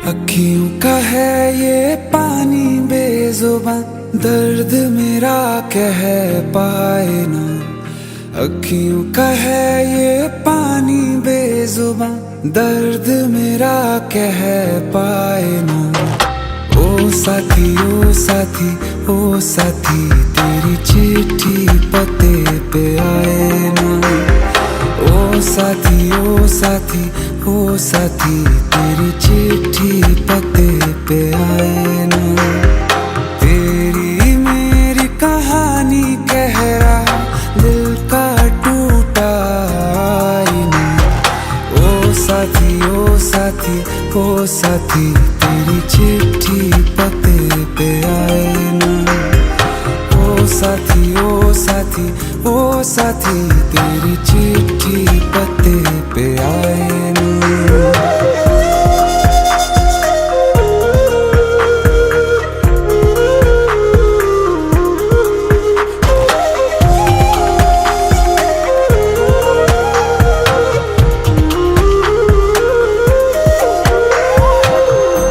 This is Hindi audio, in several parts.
अखियों का है ये पानी बेजुबां, दर्द मेरा कह पाए ना। अखियों का है ये पानी बेजुबां, दर्द मेरा कह पाए ना। ओ साथी ओ साथी ओ साथी, तेरी चिट्ठी पते पे आए ना। ओ साथी ओ साथी ओ साथी, तेरी चिट्ठी पते पे आए ना। तेरी मेरी कहानी कह रहा दिल का टूटा आईना। ओ साथी ओ साथी ओ साथी, तेरी चिट्ठी पते पे आए ना। ओ साथी ओ साथी ओ साथी, तेरी चिट्ठी पते पे आए ना।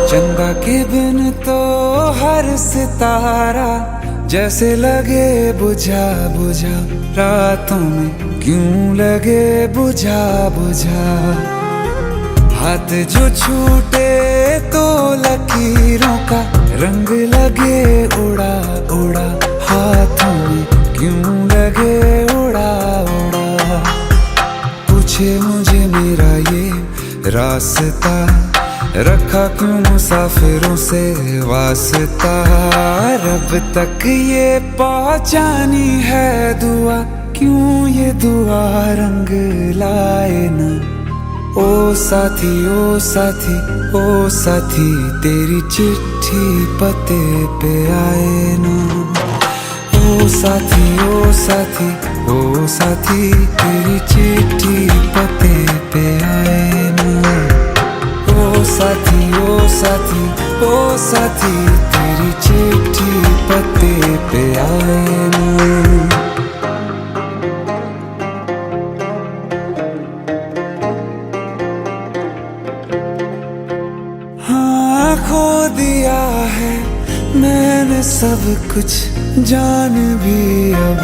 चंदा के बिन तो हर सितारा जैसे लगे बुझा बुझा, रातों में क्यों लगे बुझा बुझा। हाथ जो छूटे तो लकीरों का रंग लगे उड़ा उड़ा, हाथों में क्यों लगे उड़ा उड़ा। पूछे मुझे मेरा ये रास्ता, रखा क्यों मुसाफिरों से वास्ता। रब तक ये पहुंचानी है दुआ, क्यों ये दुआ रंग लाए ना। ओ साथी ओ साथी ओ साथी, तेरी चिट्ठी पते पे आए ना। ओ साथी ओ साथी ओ साथी, तेरी चिट्ठी पते पे आए ना। ओ साथी ओ साथी ओ साथी, तेरी चिट्ठी पते पे आए ना। हाँ खो दिया है मैंने सब कुछ, जान भी अब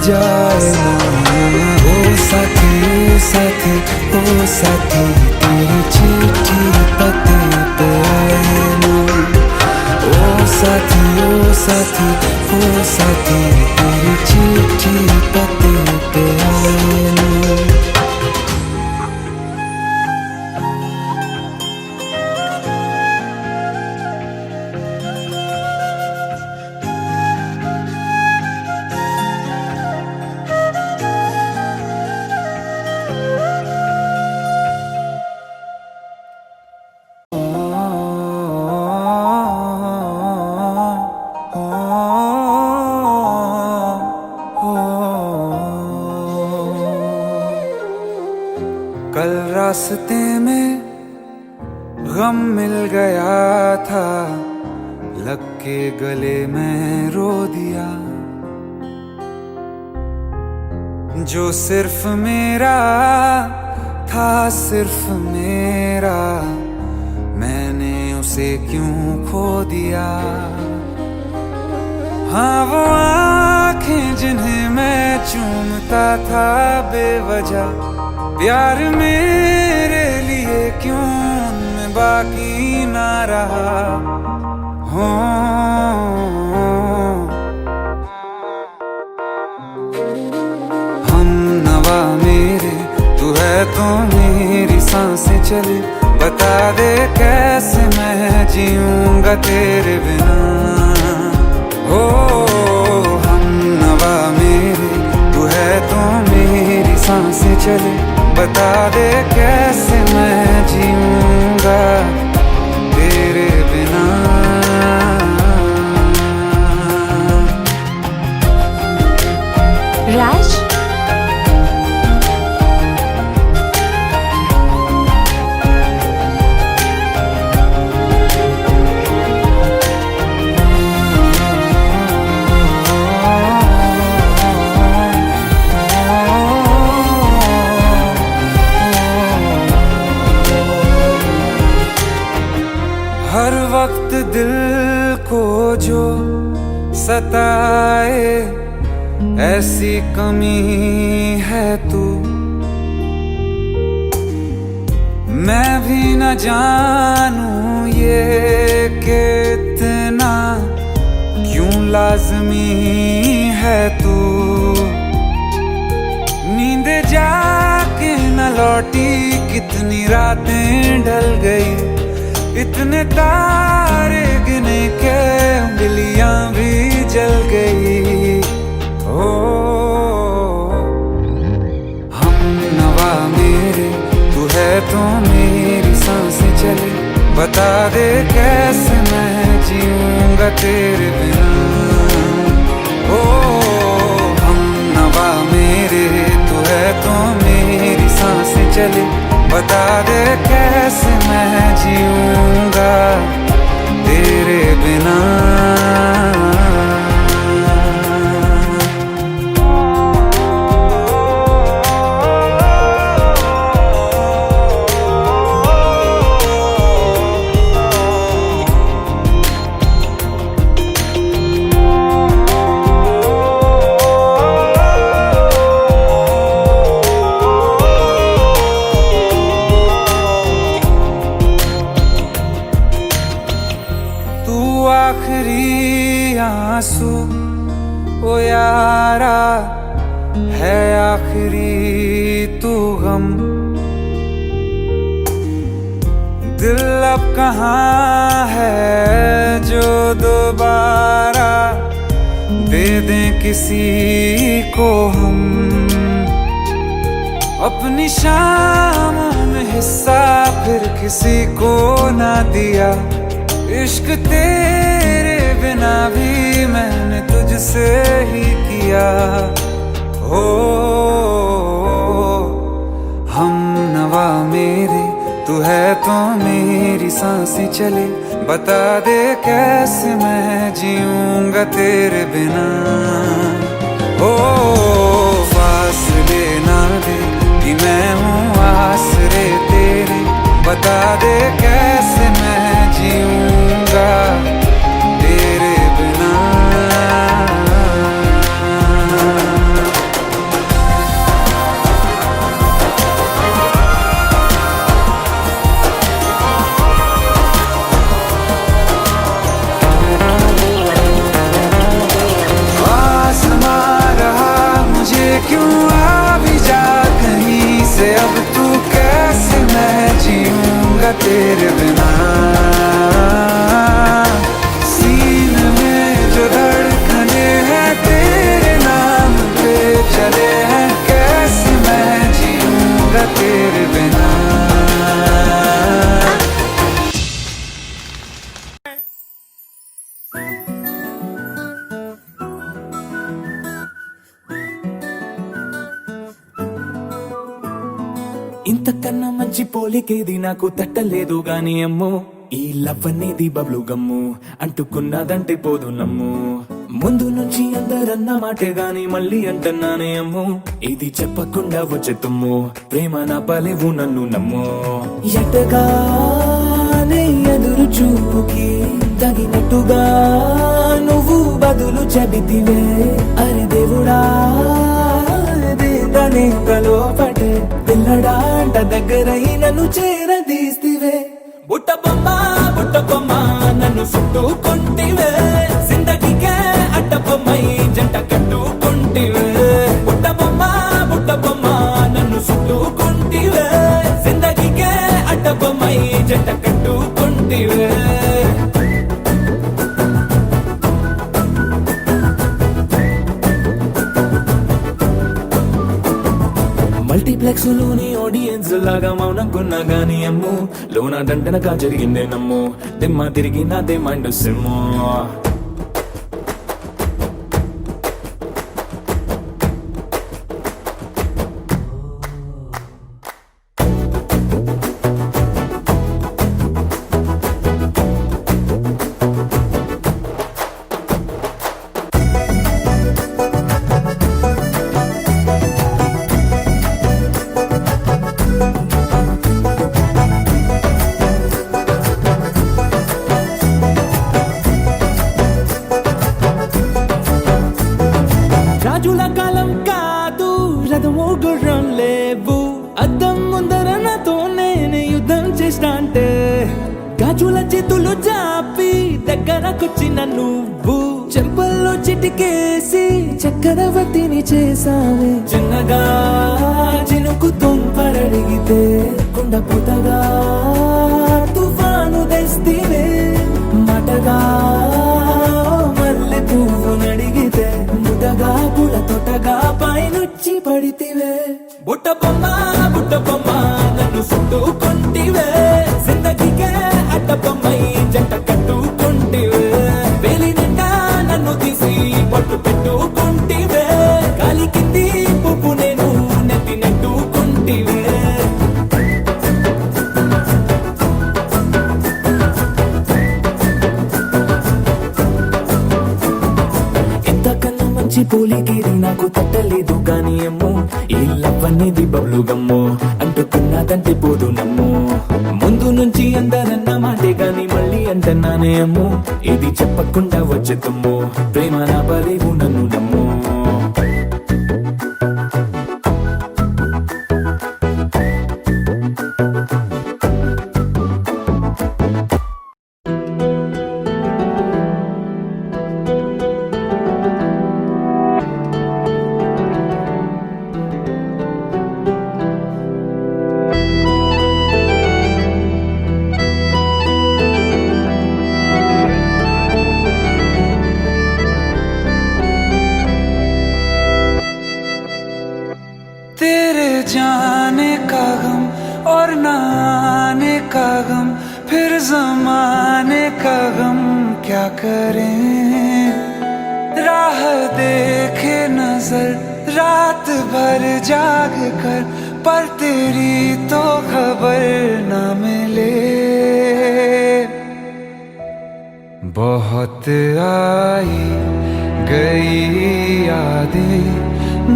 जाए ना। ओ साथी ओ साथी ओ साथी, तेरी चिट्ठी पते पे आए ना। ओ साथी ओ साथी ओ साथी, तेरी चिट्ठी पते पे आए ना। कल रास्ते में गम मिल गया था, लग के गले में रो दिया। जो सिर्फ मेरा था सिर्फ मेरा, मैंने उसे क्यों खो दिया। हाँ वो आँखें जिन्हें मैं चूमता था बेवजह, प्यार मेरे लिए क्यों उनमें बाकी ना रहा। हो हम नवा मेरे, तू है तो मेरी सांसें चले। बता दे कैसे मैं जीऊंगा तेरे बिना। हो हम नवा मेरे, तू है तो मेरी सांसें चले। बता दे कैसे मैं जीऊंगा तेरे बिना। राज सताए, ऐसी कमी है तू। मैं भी न जानूं ये कि इतना क्यों लाज़मी है तू। नींद जाके न लौटी, कितनी रातें ढल गई, इतने तारे गिने के उंगलियां भी जल गई। ओ हम नवा मेरे, तू है तो मेरी सांसें चले, बता दे कैसे मैं जीऊंगा तेरे बिना। ओ हम नवा मेरे, तू है तो मेरी सांसें चले, बता दे कैसे मैं जीऊंगा तेरे बिना। आखिरी आंसू ओ यारा है, आखिरी तू गम। दिल अब कहाँ है जो दोबारा दे दें किसी को हम। अपनी शामों में हिस्सा फिर किसी को ना दिया, इश्क तेरे बिना भी मैंने तुझसे ही किया। हो हम नवा मेरे, तू है तो मेरी सांसें चले, बता दे कैसे मैं जीऊंगा तेरे बिना। ओ फासले ना दे कि मैं हूँ आसरे तेरे, बता दे कैसे मैं जीऊंगा तेरे बिना। आसमां रहा मुझे क्यों, आ भी जा कहीं से अब तू, कैसे मैं जीऊंगा तेरे बिना। सीने में जो धड़कने हैं तेरे नाम पे चले हैं, कैसे मैं जीऊंगा तेरे बिना। ఇంతకన్నా మంచి పోలికేది నాకు తట్టలేదు గాని అమ్మో, ఈ లవ్ అనేది బబ్లు గమ్ము, అంటుకున్నదంటే పోదు నమ్ము. ముందు నుంచి అందరన్న మాటే గాని మళ్ళీ అంటున్నానే అమ్ము, ఇది చెప్పకుండా వచ్చే తుమ్ము, ప్రేమ నా పలేవు నన్ను నమ్ము. ఎటగానే ఎదురు చూపుకి తగినట్టుగా నువ్వు బదులు చెబితివే, అరే దేవుడా లోపటే పిల్లడాంట దగ్గరై నన్ను చేరదీస్తివే. బుట్ట బొమ్మ నన్ను చుట్టుకుంటివే, జిందగీకే అడ్డ బొమ్మై జంట కట్టుకుంటివే. బుట్ట బొమ్మ నన్ను చుట్టుకుంటివే, జిందగీకే అడ్డ బొమ్మై జంట కట్టుకుంటివే. మల్టీప్లెక్స్ లోని ఆడియన్స్ లాగా మౌనంకున్నా గానీ అమ్ము, లోన దండనగా జరిగిందే నమ్ము, దిమ్మ తిరిగి నాదే మైండ్ సిమ్ము. రాజుల కాలం కాదు, రథము గుర్రం లేవు, అద్దం ముందర నాతో నేను యుద్ధం చేస్తా అంటే గాజుల చేతులు జాపి దగ్గరకొచ్చిన నువ్వు చెంపల్లో చిటికేసి చక్రవర్తిని చేసావే. చిన్నగా చినుకు తుంపరడిగితే కుండ పుతగా తుఫాను తెస్తివే. మటగా మల్లె పువ్వు నడిగితే ముటగా పుల తొటగా పైనుచ్చి పడితివే. బుట్ట బొమ్మ నన్ను చుట్టుకుంటివే. జిందగీకే అడ్డ బొమ్మై జంట కట్టుకుంటివే. వేలి నిండా నన్ను తీసి పట్టు పెట్టుకుంటివే. గాలి కింది పువ్వు నేను నెత్తి నెట్టుకుంటివే. ఎంతకన్నా మంచి పోలికేది నాకు తట్టలేదు గాని అమ్మో, ఈ లవ్ అనేది బబ్లు గమ్ము, అంటుకున్నదంటే పోదు నమ్ము. ముందు నుంచి అందరన్న మాటే గాని మళ్ళీ అంటన్నానే అమ్ము, ఇది చెప్పకుండా వచ్చే తుమ్ము, ప్రేమ నా బలేవు నన్ను నమ్ము. तेरे जाने का गम और न आने का गम, फिर जमाने का गम क्या करें। राह देखे नजर रात भर जाग कर, पर तेरी तो खबर न मिले। बहुत आई गई यादें,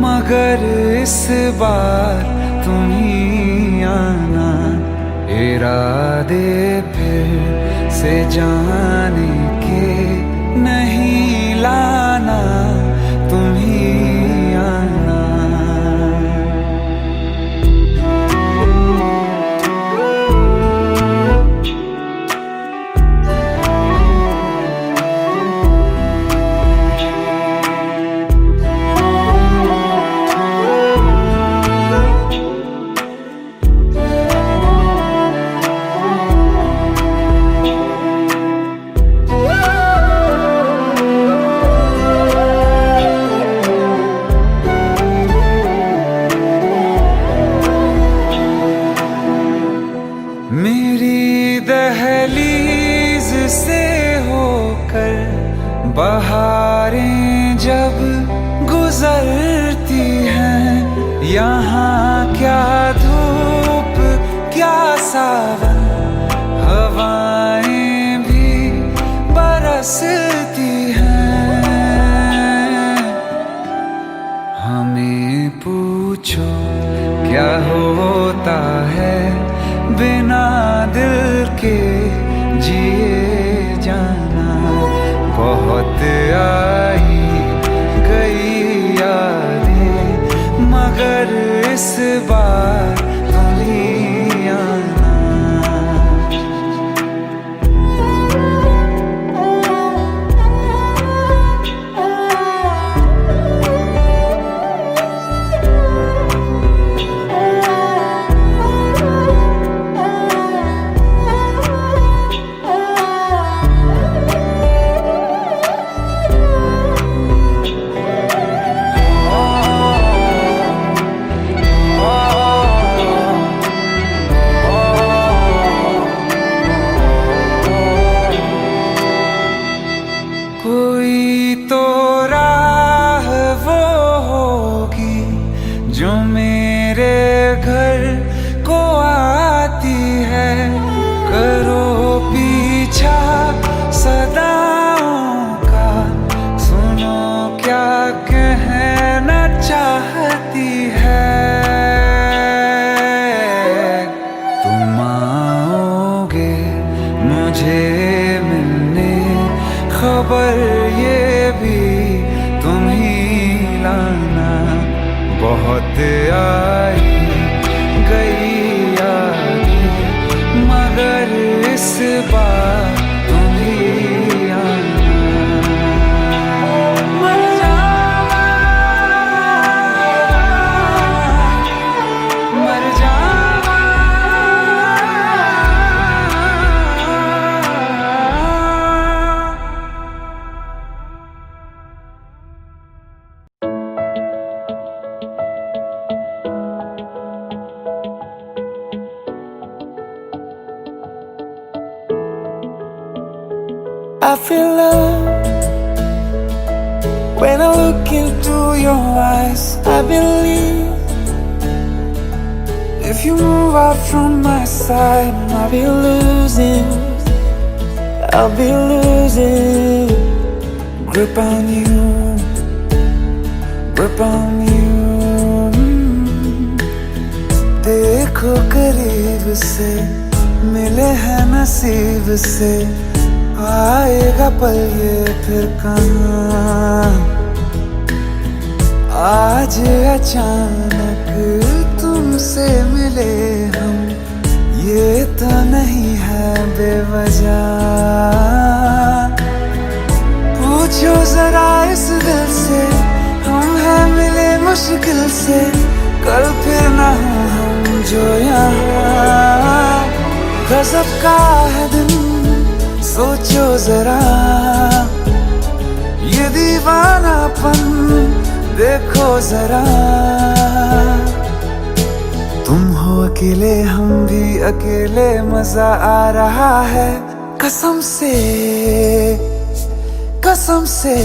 मगर इस बार तुम ही आना। इरादे फिर से जाने के नहीं लाना, तुम ही आना। मेरी दहलीज से होकर बहारें जब गुजरती हैं, यहाँ क्या धूप क्या सावन, हवाएं भी बरसती हैं। हमें पूछो क्या होता है बिना दिल के जिए जाना। बहुत आई गई यादें, मगर इस बार तुम ही आना। feel love when I look into your eyes. I believe if you move out from my side, I'll be losing. I'll be losing grip on you, grip on you. देखो करीब से मिले हैं नसीब से, आएगा पल ये फिर कहाँ। आज अचानक तुमसे मिले हम, ये तो नहीं है बेवजह। पूछो जरा इस दिल से, हम हैं मिले मुश्किल से, कल फिर ना हो हम जो यहाँ। गजब का है दिन सोचो जरा, ये दीवानापन देखो जरा। तुम हो अकेले हम भी अकेले, मजा आ रहा है कसम से, कसम से।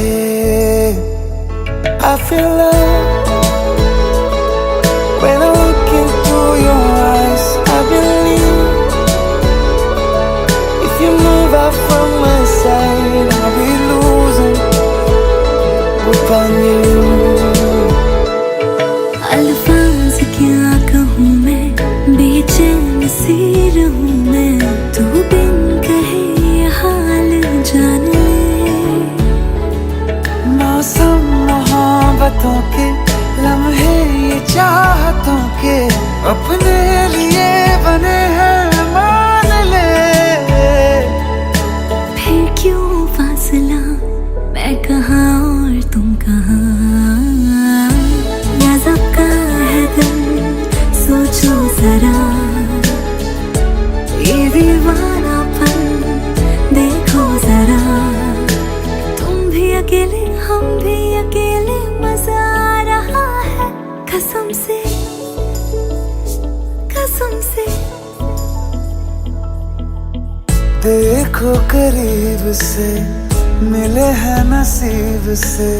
I feel love when I look into your eyes. I believe if you move out from my side, I'll be losing grip on you. अल्फाज क्या कहूँ मैं, बेचैन सी रहूँ मैं, तू बिन कहे ये हाल जान ले। मौसम मोहब्बतों के लम्हे ये चाहतों के, अपने लिए बने हैं मान ले। फिर क्यों फासला, मैं कहाँ और तुम कहाँ। गजब का है दिल सोचो जरा, ये दीवानापन देखो जरा। तुम भी अकेले हम भी अकेले, मजा आ रहा है कसम से, कसम से। देखो करीब से मिले हैं नसीब से,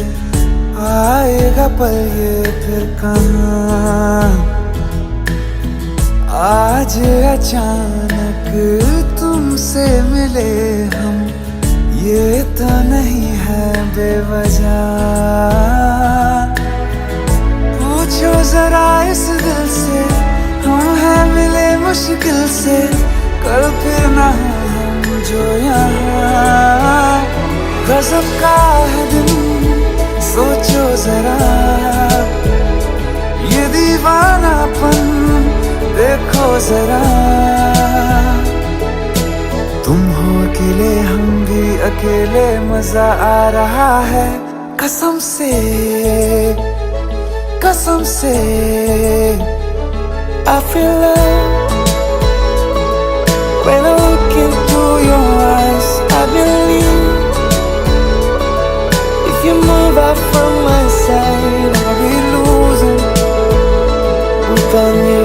आएगा पल ये फिर कहाँ। आज अचानक तुमसे मिले हम, ये तो नहीं है बेवजह। पूछो जरा इस दिल से, हम हैं मिले मुश्किल से, कल फिर ना हो हम जो यहाँ। गजब का है दिन सोचो जरा, ये दीवानापन देखो जरा। तुम हो अकेले हम भी अकेले, मजा आ रहा है कसम से, कसम से। I feel love when I look into your eyes. I believe if you move out from my side, I'll be losing grip on you.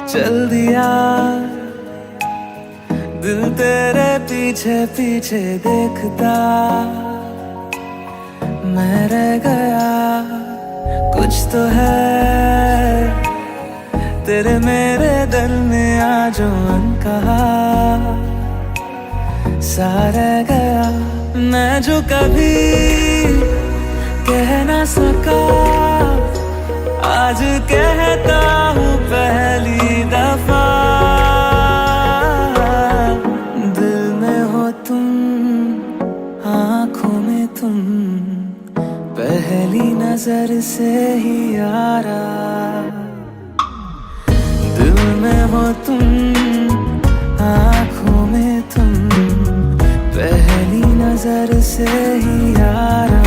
चल दिया दिल तेरे पीछे पीछे देखता, मैं रह गया कुछ तो है तेरे मेरे दरमिया जो अनकहा। सा रह गया मैं जो कभी कह ना सका, आज कहता हूँ पहली दफा। दिल में हो तुम, आँखों में तुम, पहली नजर से ही यारा। दिल में हो तुम, आँखों में तुम, पहली नजर से ही यारा।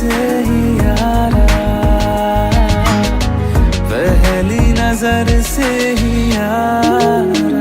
से ही यारा, पहली नजर से ही यारा।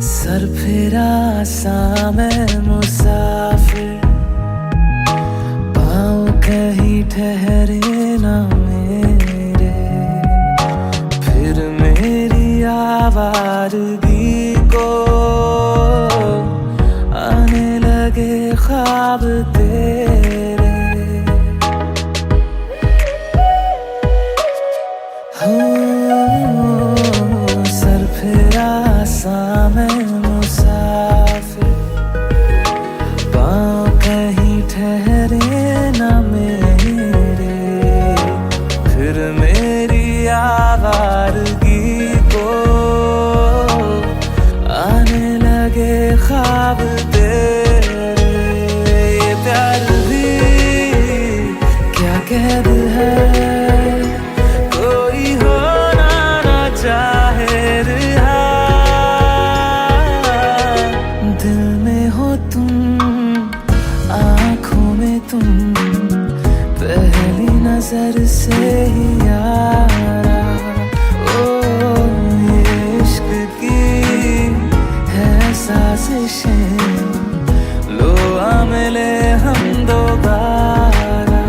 सर फिरा सा मैं मुसाफिर, पाँव कहीं ठहरे ना मेरे, फिर मेरी आवारगी को आने लगे ख्वाब तेरे। सर फिरा सा मैं मुसाफिर, पाँव कहीं ठहरे ना मेरे, फिर मेरी आवारगी को आने लगे ख्वाब तेरे। ये प्यार भी क्या कैद है, कोई होना ना चाहे रिहा, दिल में हो तुम, आँखों में तुम, पहली नजर से ही यारा। ओ ये इश्क की है साजिशें, लो आ मिले हम दोबारा,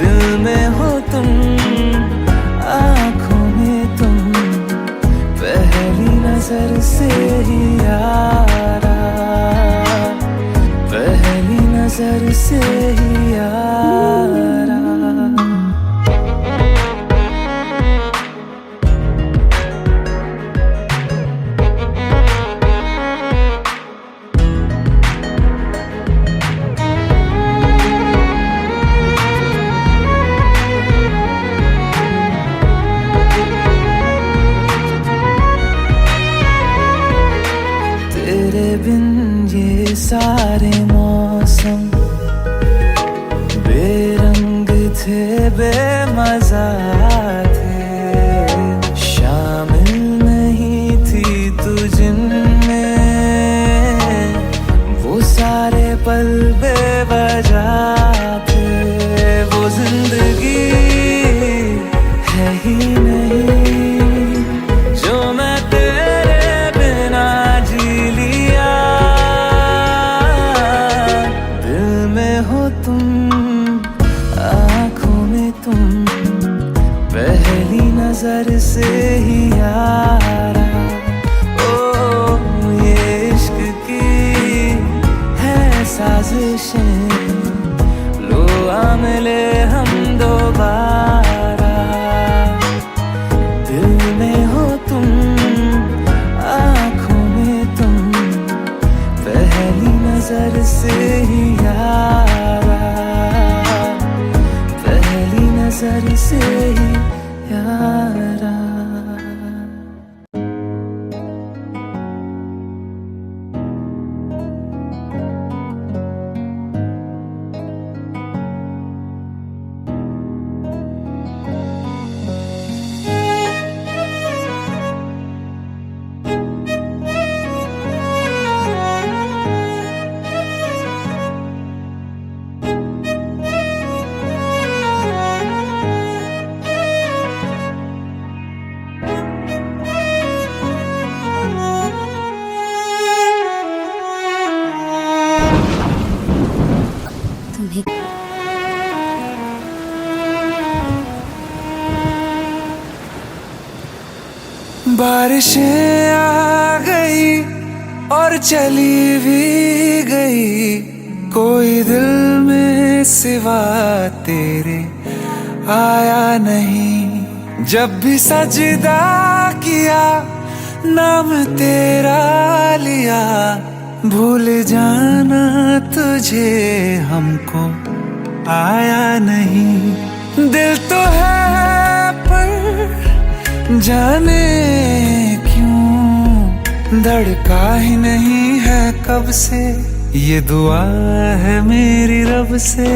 दिल में हो तुम, आँखों में तुम, पहली नजर से ही यारा, पहली नजर से ही यारा। तेरे बिन ये सारे मौसम बेरंग थे, बेमजा थे, शामिल नहीं थी तू जिनमें, वो सारे पल बेवजह थे। वो जिंदगी है ही नहीं जो मैं तेरे बिना जी लिया, दिल में हो तुम, आँखों में तुम, पहली नजर से ही यारा। ओ ये इश्क की है साजिशें, लो आ मिले हम दोबारा, दिल में हो तुम, आँखों में तुम, पहली नजर से ही यारा, पहली नजर से ही यारा। बारिशें आ गई और चली भी गई, कोई दिल में सिवा तेरे आया नहीं। जब भी सजदा किया नाम तेरा लिया, भूल जाना तुझे हमको आया नहीं। दिल तो है पर जाने क्यों धड़का ही नहीं है कब से, ये दुआ है मेरी रब से।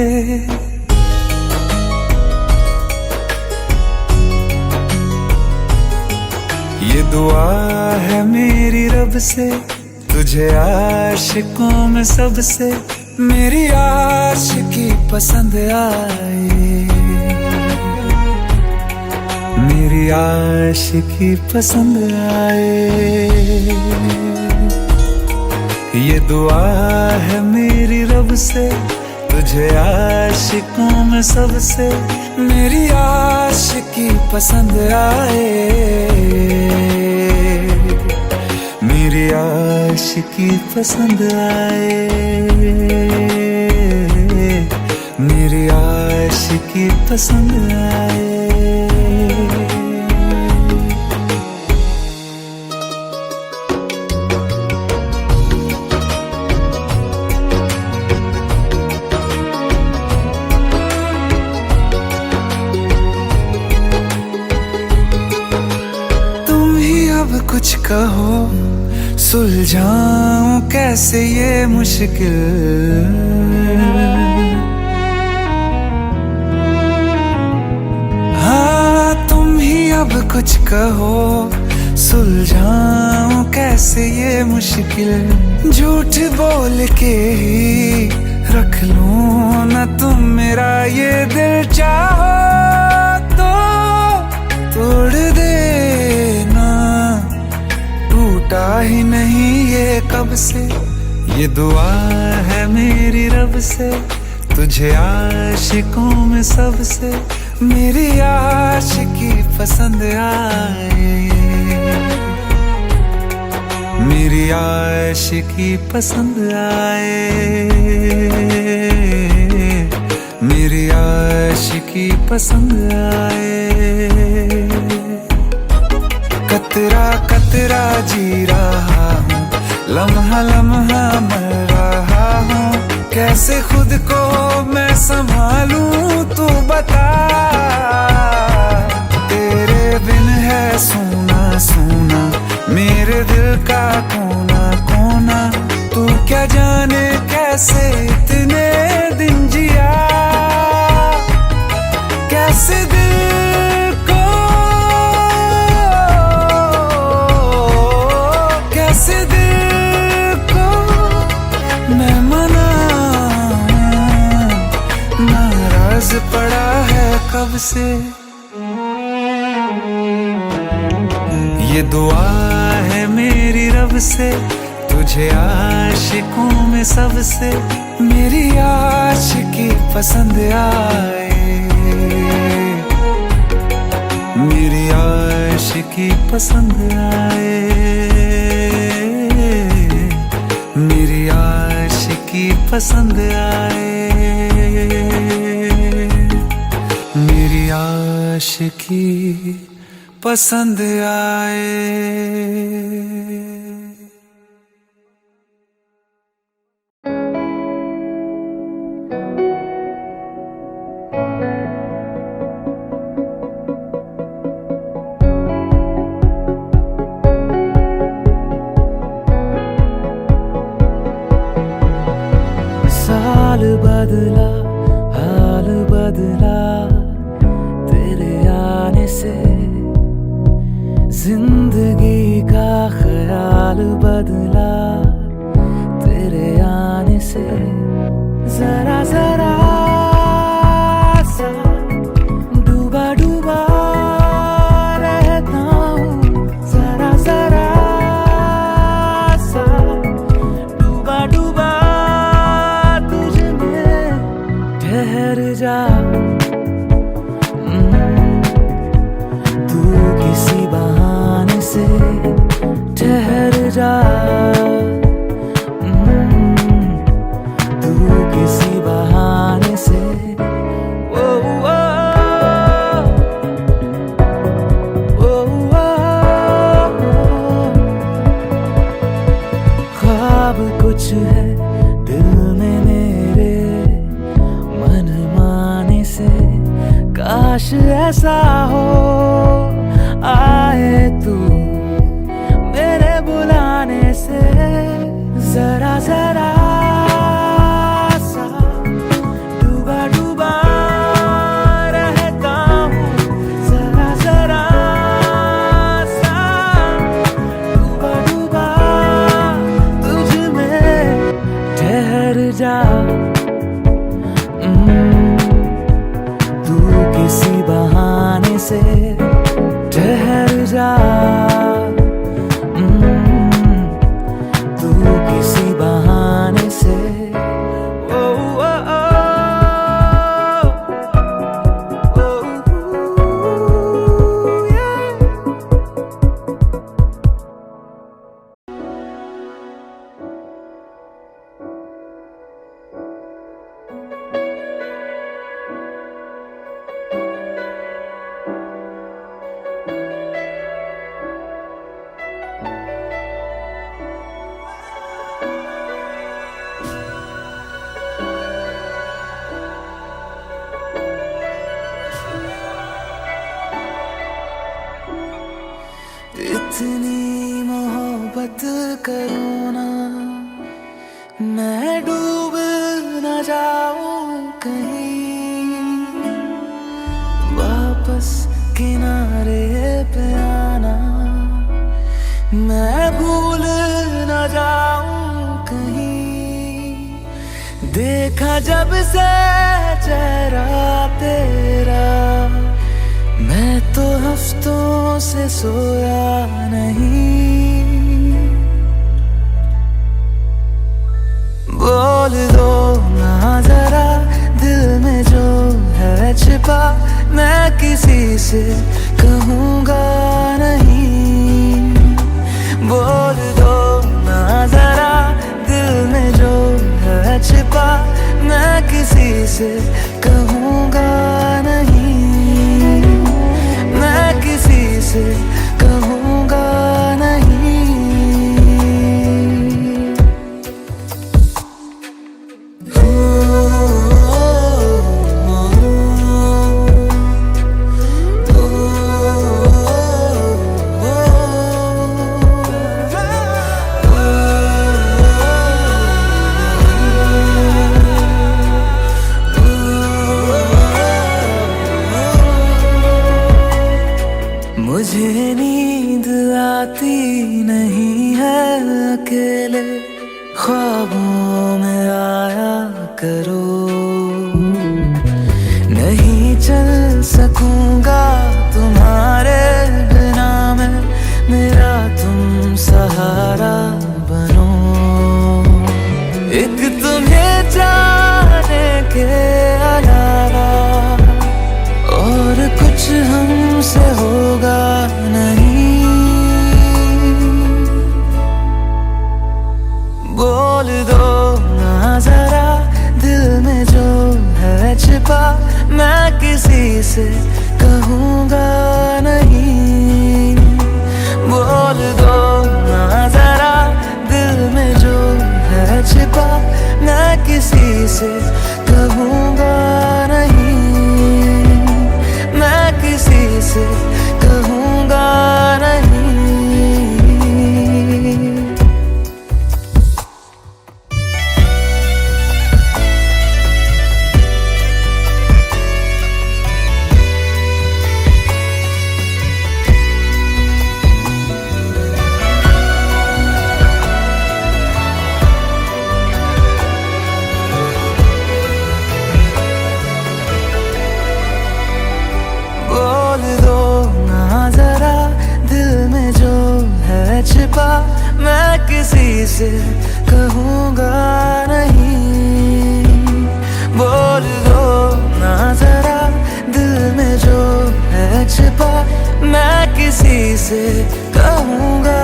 ये दुआ है मेरी रब से, तुझे आशिकों में सबसे मेरी आशिकी पसंद आए, मेरी आशिकी पसंद आए। ये दुआ है मेरी रब से, तुझे आशिकों में सबसे मेरी आशिकी पसंद आए, मेरी आशिकी पसंद आए, मेरी आशिकी पसंद आए। कुछ कहो सुलझाऊं कैसे ये मुश्किल, हाँ तुम ही अब कुछ कहो सुलझाऊं कैसे ये मुश्किल। झूठ बोल के ही रख लूं ना तुम मेरा ये दिल, चाहो तो तोड़ देना, टूटा ही नहीं ये कब से। ये दुआ है मेरी रब से, तुझे आशिकों में सबसे मेरी आशिकी पसंद आए, मेरी आशिकी पसंद आए, मेरी आशिकी पसंद आए। कतरा कतरा जी रहा हूँ, लम्हा लम्हा मर रहा हूँ, कैसे खुद को मैं संभालूं तू बता। तेरे बिन है सूना सूना मेरे दिल का कोना कोना, तू क्या जाने कैसे इतने दिन जिया, कैसे दिल को कैसे दिल को मैं मनाऊं, नाराज पड़ा है कब से। ये दुआ है मेरी रब से, तुझे आशिकों में सबसे मेरी आशिकी पसंद आए, मेरी आशिकी पसंद आए, मेरी आशिकी पसंद आए, मेरी आशिकी पसंद आए। साल बदला हाल बदला तेरे आने से, जिंदगी का ख्याल बदला तेरे आने से। जरा जरा सा डूबा डूबा रहता हूँ, जरा जरा सा डूबा डूबा तुझ में। ठहर जा तू किसी बहाने से, ठहर जा तू किसी बहाने से। ओ ओ ओ ख्वाब कुछ है दिल में मेरे, मन माने से काश ऐसा हो आए जा तू किसी बहाने से। ओ, ओ, ओ, ओ, yeah. इतनी मोहब्बत करूँ ना मैं डूब न जाऊं कहीं, वापस किनारे पे आना मैं भूल न जाऊं कहीं। देखा जब से चेहरा तेरा मैं तो हफ्तों से सोया नहीं। बोल दो ना जरा दिल में जो है छिपा, मैं किसी से कहूँगा नहीं। बोल दो ना जरा दिल में जो है छिपा, मैं किसी से कहूँगा नहीं। मैं किसी से कहूँगा नहीं। मुझे नींद आती नहीं है अकेले, ख्वाबों में आया करो। नहीं चल सकूंगा तुम्हारे बिना मैं, मेरा तुम सहारा बनो। एक तुम्हें जाने के अलावा और कुछ हमसे होगा नहीं। बोल दो ना जरा दिल में जो है छिपा, मैं किसी से कहूँगा नहीं। बोल दो ना जरा दिल में जो है छिपा, मैं किसी से कहूँगा नहीं। मैं किसी से कहूँगा नहीं। छिपा मैं किसी से कहूँगा नहीं। बोल दो ना जरा दिल में जो है छिपा, मैं किसी से कहूँगा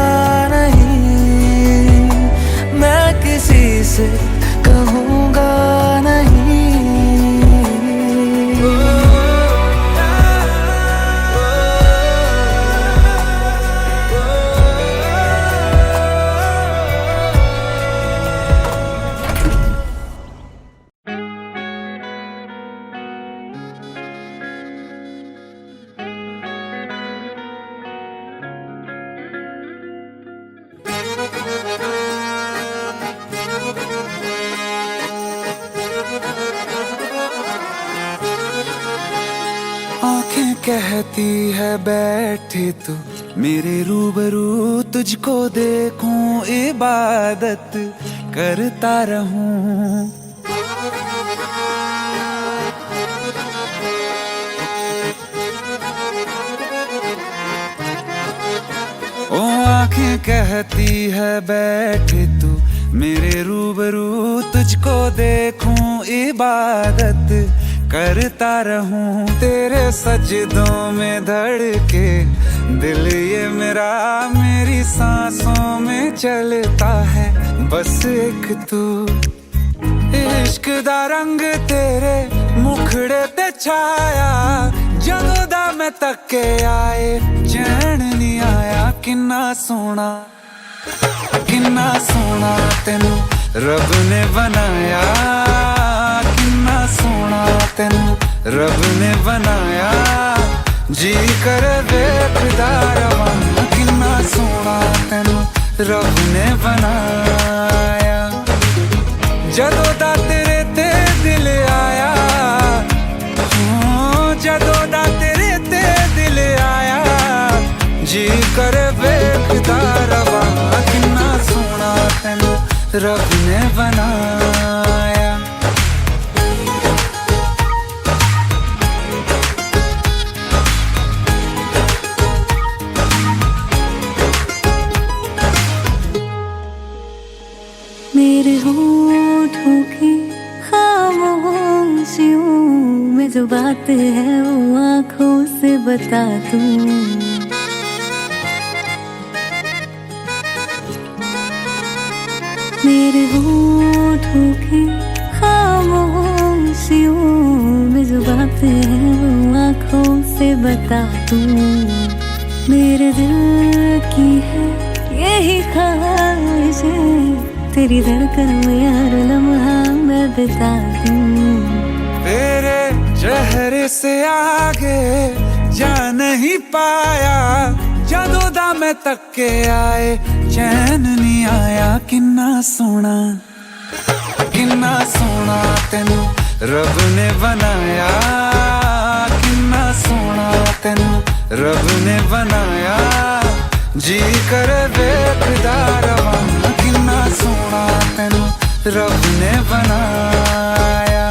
नहीं। मैं किसी से कहूँगा नहीं। कहती है बैठे तू मेरे रूबरू, तुझको देखूं इबादत करता रहूं। आंखें कहती है बैठे तू मेरे रूबरू, तुझको देखूं इबादत करता रहूं तेरे सजदों में धड़के दिल ये मेरा, मेरी सांसों में चलता है बस एक तू। इश्क दा रंग तेरे मुखड़े ते छाया, जदों दा मैं तके आए चैन नहीं आया। किन्ना सोना तेनू रब ने बनाया, किन्ना सोना तेनू रब ने बनाया। जी कर वेखदा रवां, किन्ना सोना तेनू रब ने बनाया। जदों दा तेरे ते दिल आया, जदों दा तेरे ते दिल आया। जी कर वेखदा रवां, किन्ना सोना तेनू रब ने बनाया। मेरे होठों की खामोशियों में जो बात है वो आंखों से बता दूं। मेरे होठों की खामोशियों में जो बात है वो आंखों से बता दूं। मेरे दिल की है यही ख्वाहिश है, तेरी धड़कन में हर लम्हा मैं बिता दूं। तेरे चेहरे से आगे जा नहीं पाया, जदों दा मैं तके आए चैन नहीं आया। किन्ना सोना तेनू रब ने बनाया, किन्ना सोना तेनू रब ने बनाया। जी कर वेखदा रवां, किन्ना सोना तेनू रब ने बनाया।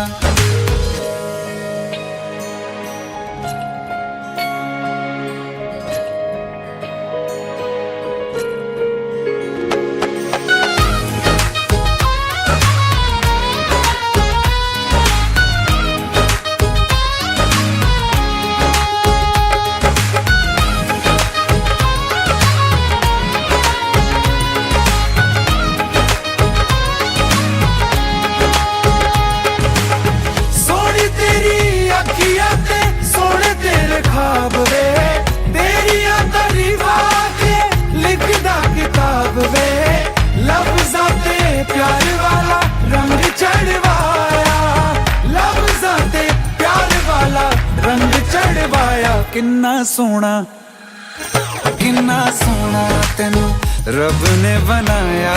सोने तेरे ख्वाब वे, तेरिया तारीफां के लिखदा किताब वे। लफ्ज़ां ते प्यार वाला रंग चढ़वाया, लफ्ज़ां ते प्यार वाला रंग चढ़वाया। किन्ना सोना तेनू रब ने बनाया,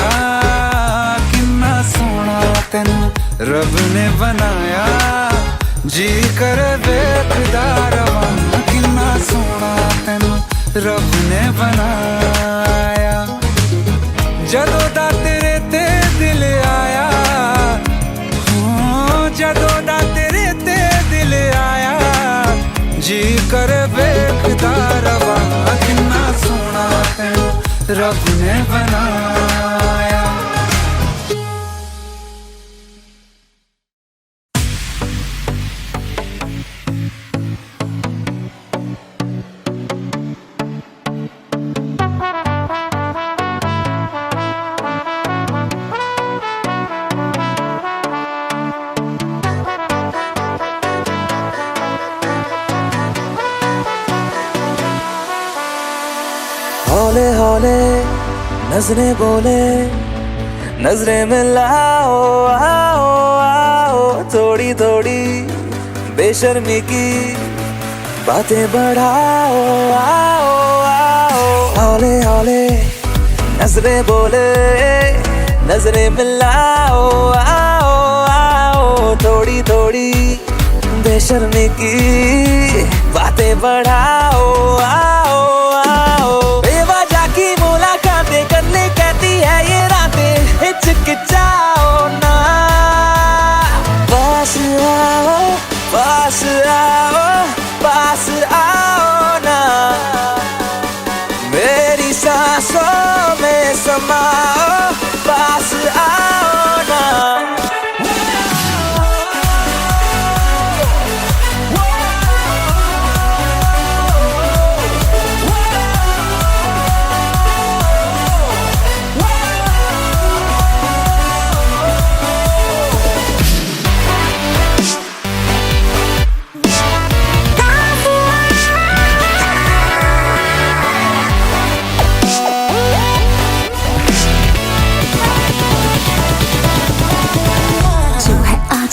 किन्ना सोना तेनू रब ने बनाया। जी कर वेखदा रवां, किन्ना सोना तेनू रब ने बनाया। जदों दा तेरे ते दिल आया, जदों दा तेरे ते दिल आया। जी कर वेखदा रवां, किन्ना सोना तेनू रब ने बनाया। हौले हौले नजरें बोले, नजरें मिलाओ आओ आओ। थोड़ी थोड़ी बेशर्मी की बातें बढ़ाओ आओ आओ। हौले हौले नजरें बोले, नजरें मिलाओ आओ आओ। थोड़ी थोड़ी बेशर्मी की बातें बढ़ाओ आओ आओ। बेवजह की मुलाकातें करने कहती है ये रातें, हिचकिचाओ ना। पास आओ पास आओ पास आओ ना। मेरी सांसों समाओ, पास आओ ना।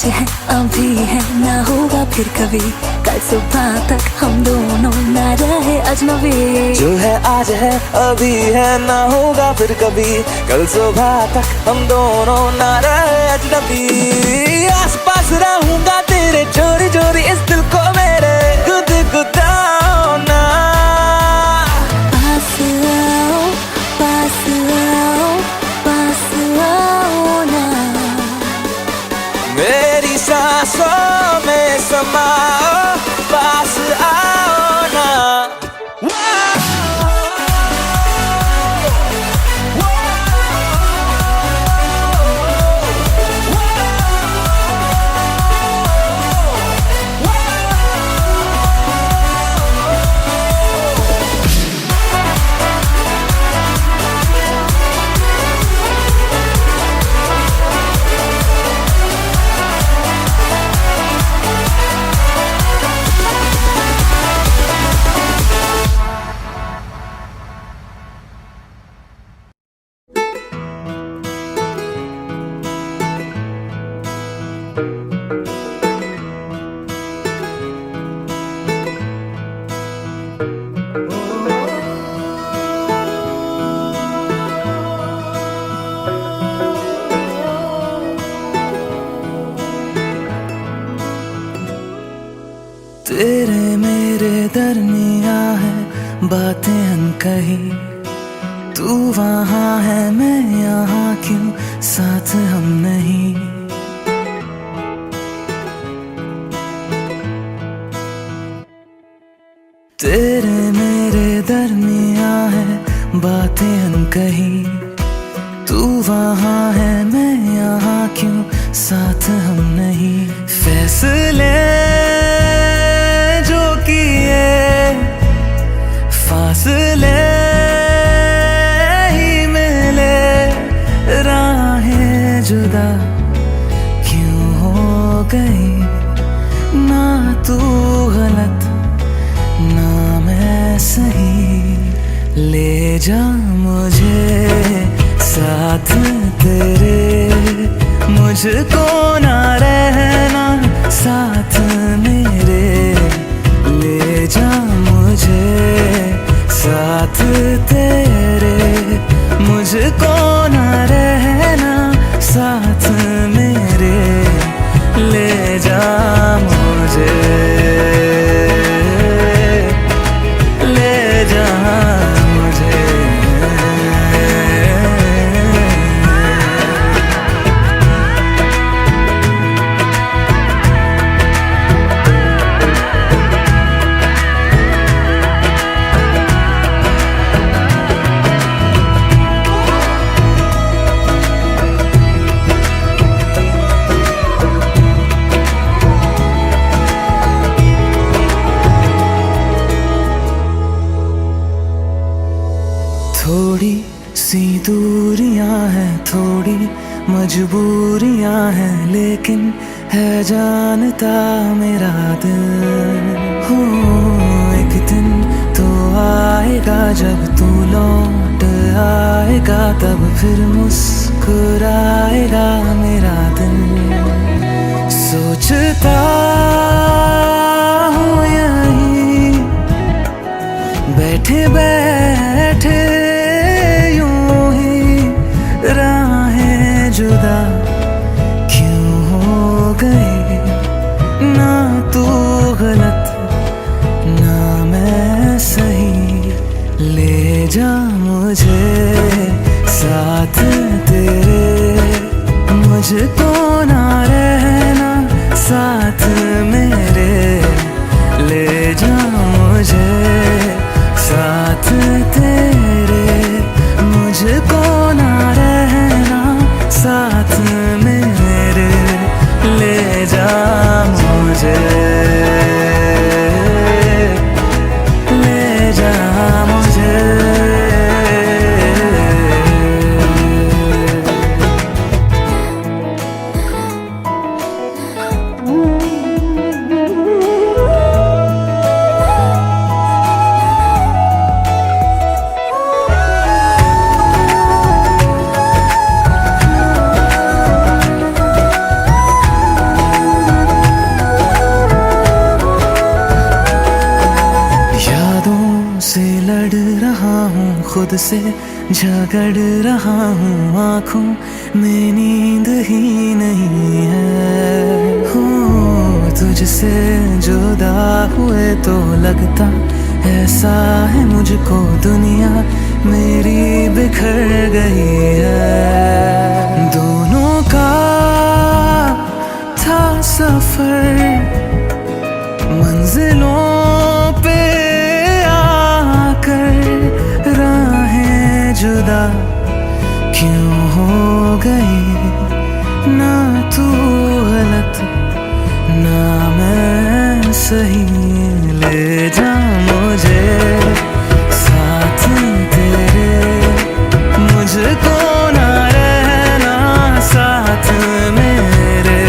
है अभी है ना होगा फिर कभी, कल सुबह तक हम दोनों ना रहे अजनबी। जो है आज है अभी है ना होगा फिर कभी, कल सुबह तक हम दोनों ना रहे अजनबी। आस पास रहूंगा तेरे चोरी चोरी इस दिल को मेरे गुदगुदाओ ना। पास आओ, पास आओ, पास आओ ना। मेरी सांसों में समाओ, पास आओ ना। तेरे मेरे दरमिया है बातें अनकही, तू वहाँ है मैं यहाँ क्यों साथ हम नहीं। तेरे मेरे दरमिया है बातें अनकही, तू वहाँ है मैं यहाँ क्यों साथ हम नहीं। फैसले जो किए फासले ही मिले, राहें जुदा क्यों हो गई। ना तू गलत ना मैं सही, ले जा मुझे साथ तेरे, मुझको ना रहना साथ मेरे। ले जा मुझे साथ तेरे, मुझको ना रहना साथ मेरे। ले जा मुझे, ले जा मुझे। थोड़ी सी दूरियां हैं, थोड़ी मजबूरियां हैं, लेकिन है जानता मेरा दिल। हो एक दिन तो आएगा जब तू लौट आएगा, तब फिर मुस्कुराएगा मेरा दिल। सोचता हूँ यहीं बैठे बैठे जुदा क्यों हो गए। ना तू गलत ना मैं सही, ले जा मुझे साथ तेरे, मुझको ना रहना साथ मेरे। ले जा मुझे साथ तेरे, मुझको हूँ खुद से, झगड़ रहा हूँ आँखों में नींद ही नहीं है। हो तुझसे जुदा हुए तो लगता ऐसा है मुझको दुनिया मेरी बिखर गई है। दोनों का था सफर, मंजिलों पे आकर राहें जुदा क्यों हो गई। ना तू गलत ना मैं सही, ले जा मुझे साथ तेरे, मुझको ना रहना साथ मेरे।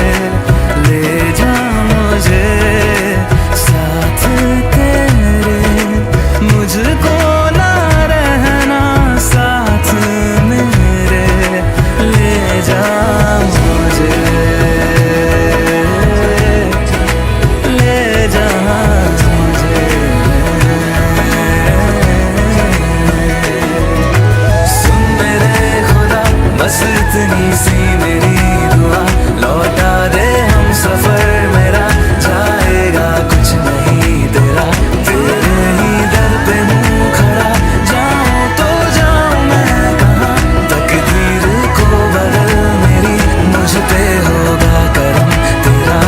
ले जा मुझे साथ तेरे, मुझको ना रहना साथ मेरे। ले जा मुझे, ले जा मुझे। सुन मेरे खुदा बस इतनी सी मेरी दुआ, लौटा दे हम सफर मेरा, जाएगा कुछ नहीं तेरा। तेरे ही दर पे हूँ खड़ा, जाऊँ तो जाऊँ मैं कहाँ। तकदीर को बदल मेरी, मुझ पे होगा करम तेरा।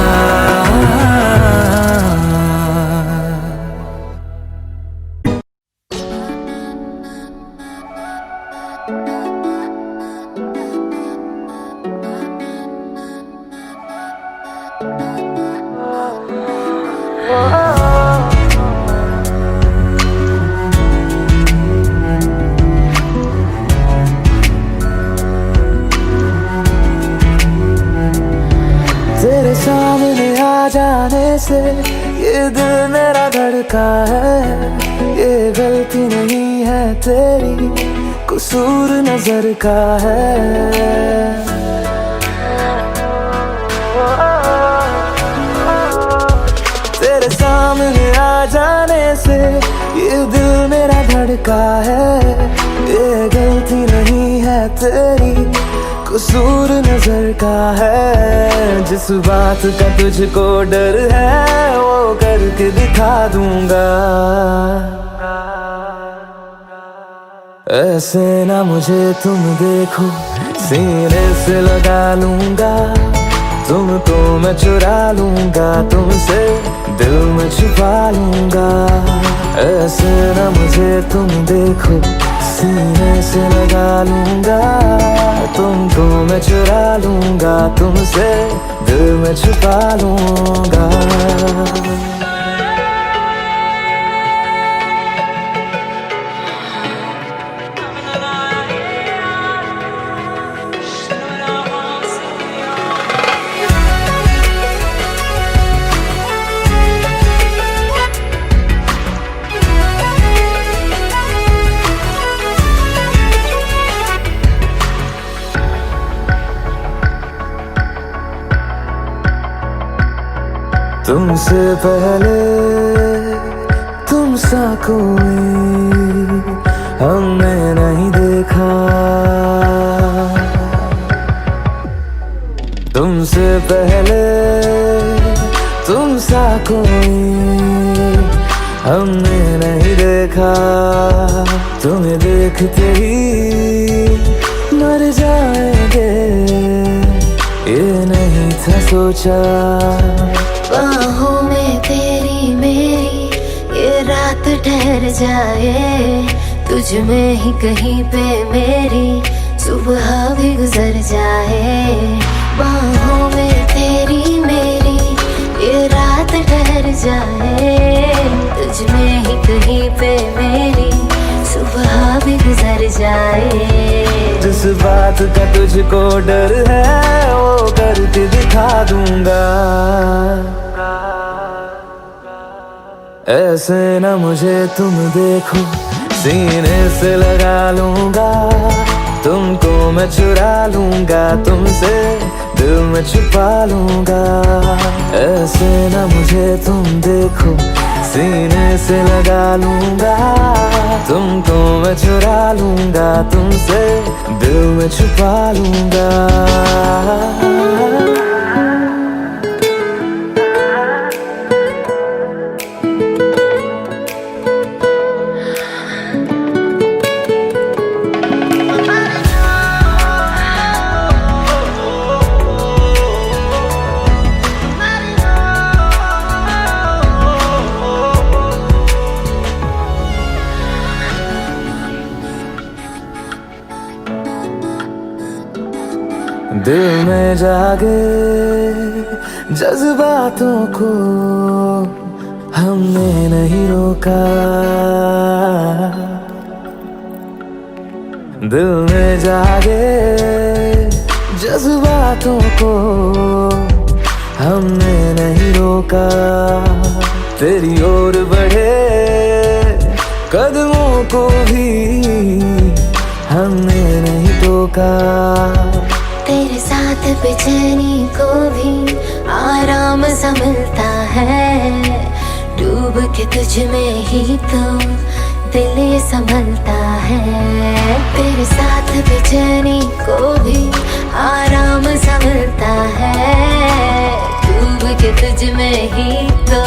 तेरे सामने आ जाने से ये दिल मेरा धड़का है। ये गलती नहीं है तेरी, कसूर नजर का है। तेरे सामने आ जाने से ये दिल मेरा धड़का है। ये गलती नहीं है तेरी, कसूर नजर का है। जिस बात का तुझको डर है वो करके दिखा दूंगा। ऐसे ना मुझे तुम देखो, सीने से लगा लूंगा। तुमको मैं चुरा लूंगा, तुमसे दिल में छुपा लूंगा। ऐसे ना मुझे तुम देखो, सीने से लगा लूंगा। तुमको मैं चुरा लूंगा, तुमसे दिल में छुपा लूंगा। तुमसे पहले तुम सा कोई हमने नहीं देखा। तुमसे पहले तुम सा कोई हमने नहीं देखा। तुम्हें देखते ही मर जाएंगे, ये नहीं था सोचा। बाहों में तेरी मेरी ये रात ठहर जाए, तुझ में ही कहीं पे मेरी सुबह भी गुजर जाए। बाहों में तेरी मेरी ये रात ठहर जाए, तुझ में ही कहीं पे मेरी सुबह भी गुजर जाए। जिस बात का तुझको डर है वो करके दिखा दूंगा। ऐसे ना मुझे तुम देखो, सीने से लगा लूंगा। तुमको मैं चुरा लूंगा, तुमसे दिल में छुपा लूंगा। ऐसे ना मुझे तुम देखो, सीने से लगा लूंगा, तुमको मैं चुरा लूंगा, तुमसे दिल में छुपा लूंगा। दिल में जागे जज्बातों को हमने नहीं रोका, दिल में जागे जज्बातों को हमने नहीं रोका। तेरी ओर बढ़े कदमों को भी हमने नहीं टोका। तेरे साथ बेचैनी को भी आराम सा मिलता है, डूब के तुझ में ही तो दिल ये संभलता है। तेरे साथ बेचैनी को भी आराम सा मिलता है, डूब के तुझ में ही तो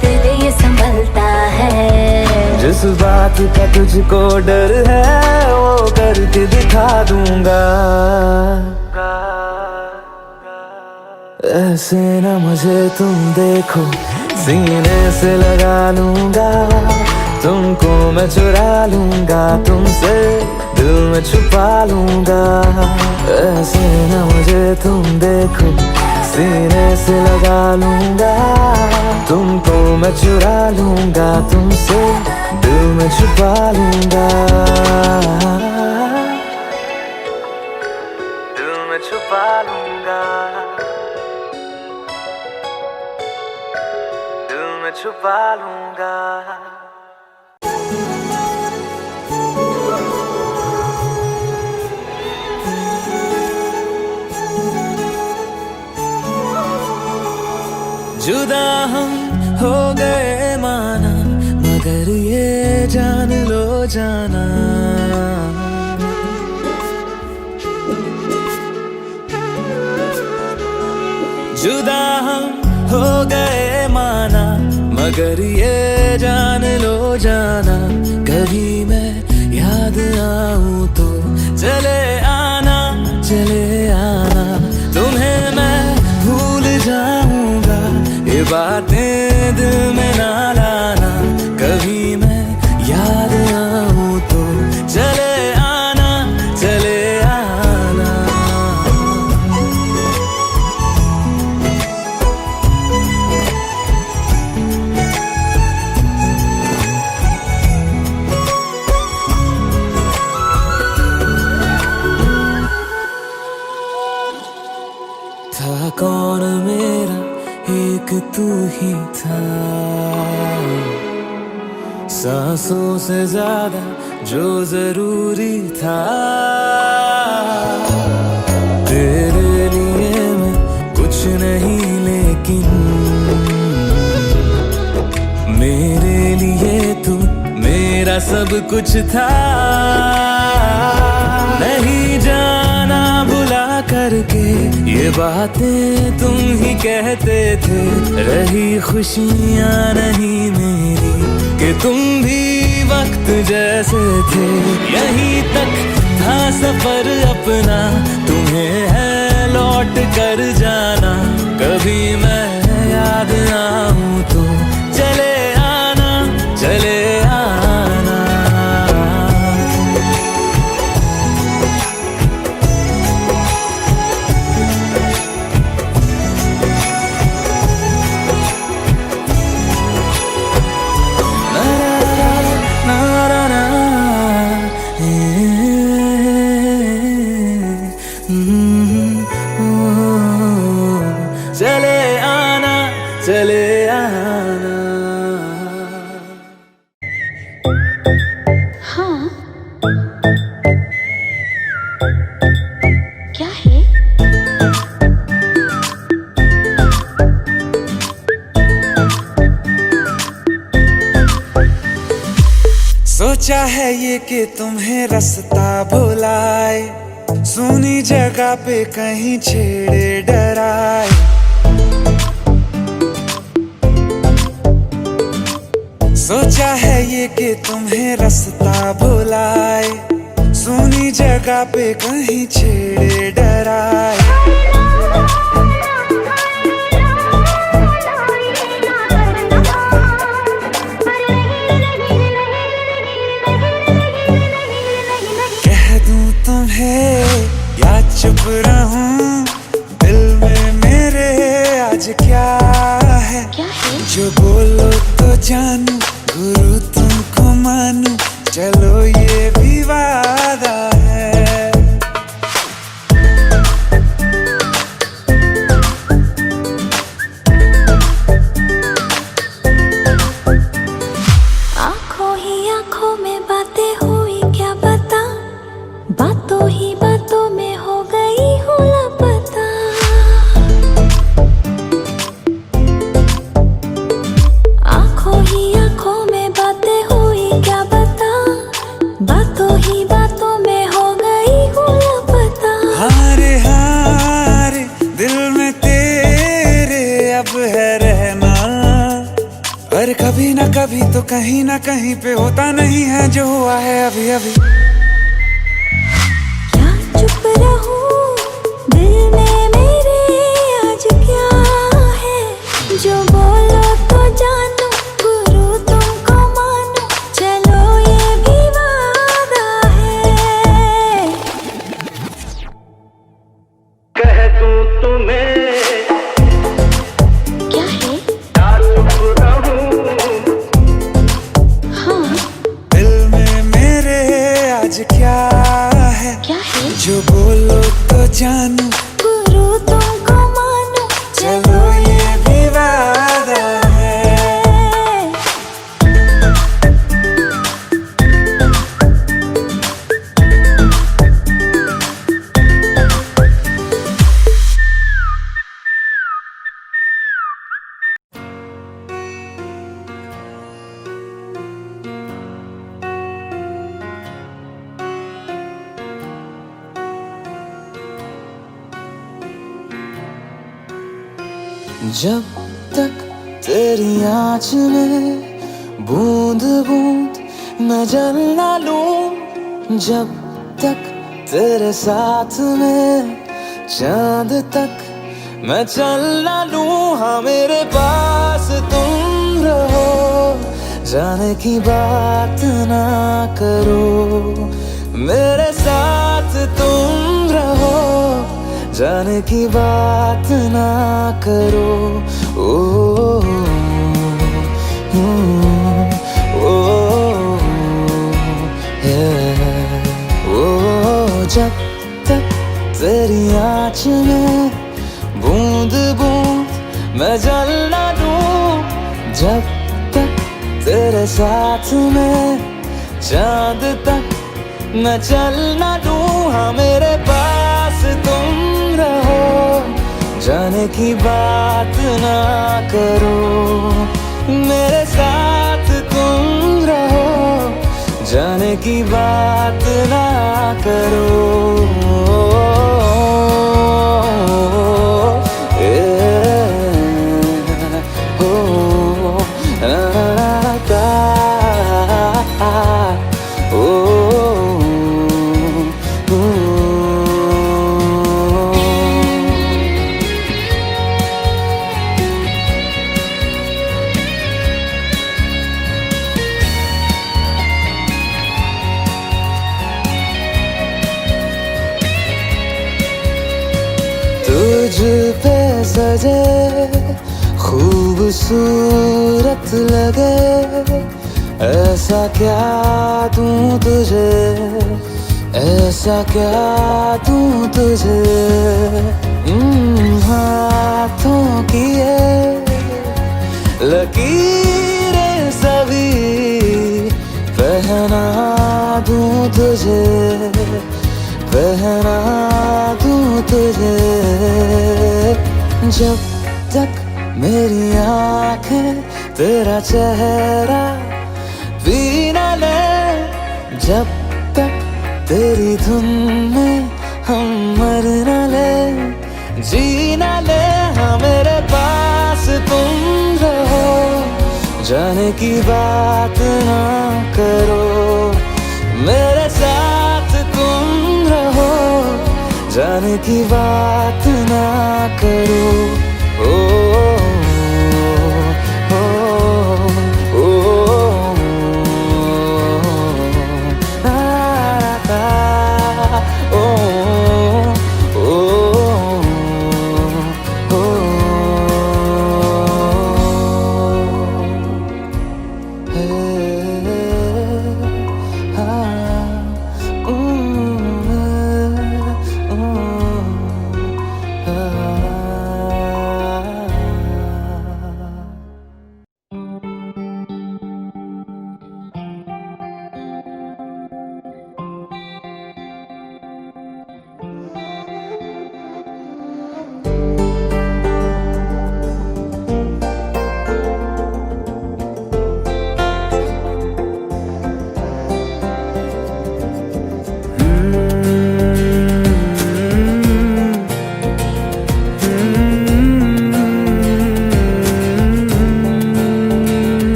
दिल ये संभलता है। जिस बात का तुझको डर है वो करके दिखा दूंगा। ऐसे न मुझे तुम देखो, सीने से लगा लूंगा, तुमको मैं चुरा लूंगा, तुमसे दिल में छुपा लूंगा। ऐसे न मुझे तुम देखो, सीने से लगा लूंगा, तुमको मैं चुरा लूंगा, तुमसे दिल में छुपा लूंगा, दिल में छुपा लूंगा, दिल में छुपा लूंगा। जुदा हम हो गए माना, मगर ये जान लो जाना, जुदा हम हो गए माना, मगर ये जान लो जाना, कभी मैं याद आऊं तो चले आना, चले आना, तुम्हें मैं भूल जाऊंगा, ये बातें दिल में ना लाना, कभी मैं याद आऊं तो चले आना, चले आना। था कौन मेरा एक तू ही था, सांसों से ज्यादा जो जरूरी था, तेरे लिए मैं कुछ नहीं लेकिन मेरे लिए तू मेरा सब कुछ था। नहीं जाना भुला करके ये बातें तुम ही कहते थे, रही खुशियाँ नहीं मेरी कि तुम भी वक्त जैसे थे। यहीं तक था सफर अपना, तुम्हें है लौट कर जाना, कभी मैं याद आऊं तो चले आना, चले आना। चले आना, चले आना। हाँ, क्या है? है ये कि तुम्हें रास्ता भुलाए, सुनी जगह पे कहीं छेड़े डराए। सोचा है ये कि तुम्हें रास्ता भुलाए, सुनी जगह पे कहीं छेड़े डराए। कह दूं तुम्हें या चुप रहूं, दिल में मेरे आज क्या है? जो बोलो तो जानू, गुरु तुमको मानू, चलो ये भी वादा है। आंखों ही आंखों में बातें हुई क्या बता, बातों ही बातों में हो गई हूँ लापता। आंखों ही आंखों में बातें हुई क्या बता, बातों ही बातों में हो गई हूँ लापता। हारे हारे दिल में तेरे अब है रहना, पर कभी ना कभी तो कहीं ना कहीं पे होता नहीं है जो हुआ है अभी अभी। क्या चुप रहूं, दिल में मेरे आज क्या है? जो बोलो तो जानू, गुरु तुमको मानू, चलो ये भी वादा है। कह दूं तुम्हें क्या है? या चुप रहूं, हाँ दिल में मेरे आज क्या है? क्या है? जो बोलो तो जानू, गुरु तुमको मानू, चलो ये भी वादा है। जब तक तेरी आँच में बूंद बूंद मैं जल ना लूं, जब तक तेरे साथ में चांद तक मैं चल ना लूं। हाँ मेरे पास तुम रहो, जाने की बात ना करो, मेरे साथ तुम रहो, जाने की बात ना करो। ओ, जब तक तेरी आँच में बूंद बूंद मैं जल ना लूं, जब तक तेरे साथ में चांद तक मैं चल ना लूं। हाँ मेरे पास तुम रहो, जाने की बात ना करो, मेरे साथ तुम रहो, जाने की बात ना करो। तुझ पे सजे खूबसूरत लगे, ऐसा क्या दूं तुझे, ऐसा क्या दूं तुझे। हाथों की ये लकीरें सभी पहना दूं तुझे, पहना दूं तुझे। जब तक मेरी आंखें तेरा चेहरा भी न ले, जब तक तेरी धुन में हम मर न ले, जी न ले, हाँ मेरे पास तुम रहो, जाने की बात ना करो, मेरे साथ तुम रहो, जाने की बात ना करो।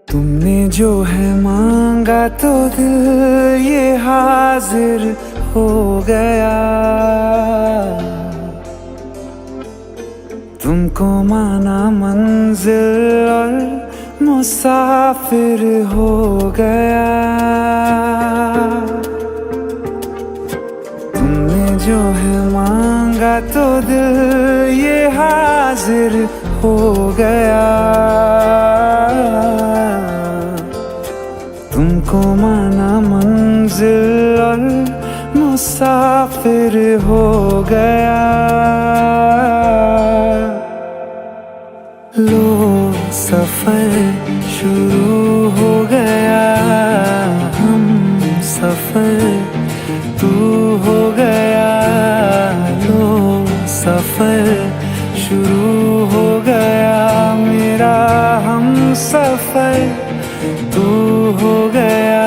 तुमने जो है मांगा तो दिल ये हाजिर हो गया, तुमको माना मंजिल और मुसाफिर हो गया। तुमने जो है मांगा तो दिल ये हाजिर हो गया, तुमको माना मंजिल और मुसाफिर हो गया। लो सफर शुरू हो गया, हम सफर तू हो गया। लो सफर शुरू हो गया, मेरा हम सफर तू हो गया।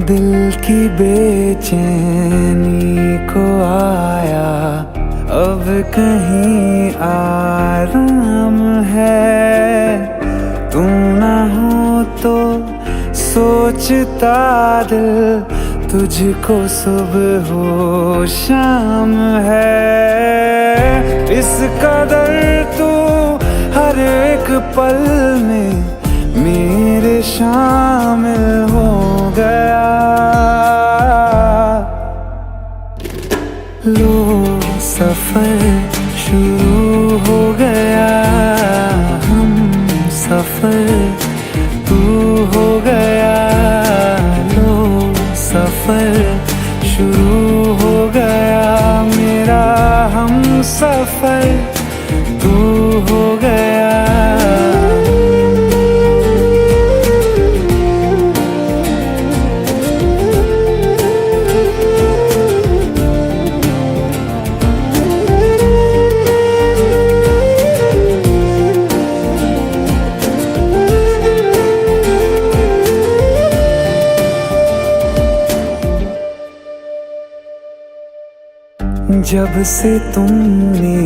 दिल की बेचैनी को आया अब कहीं आराम है, तू ना हो तो सोचता दिल तुझको सुबह हो शाम है। इस कदर तू हर एक पल में मेरे शामिल हो गया। लो सफर शुरू हो गया, हम सफर तू हो गया। लो सफर शुरू हो गया, मेरा हम सफर तू हो गया। जब से तुमने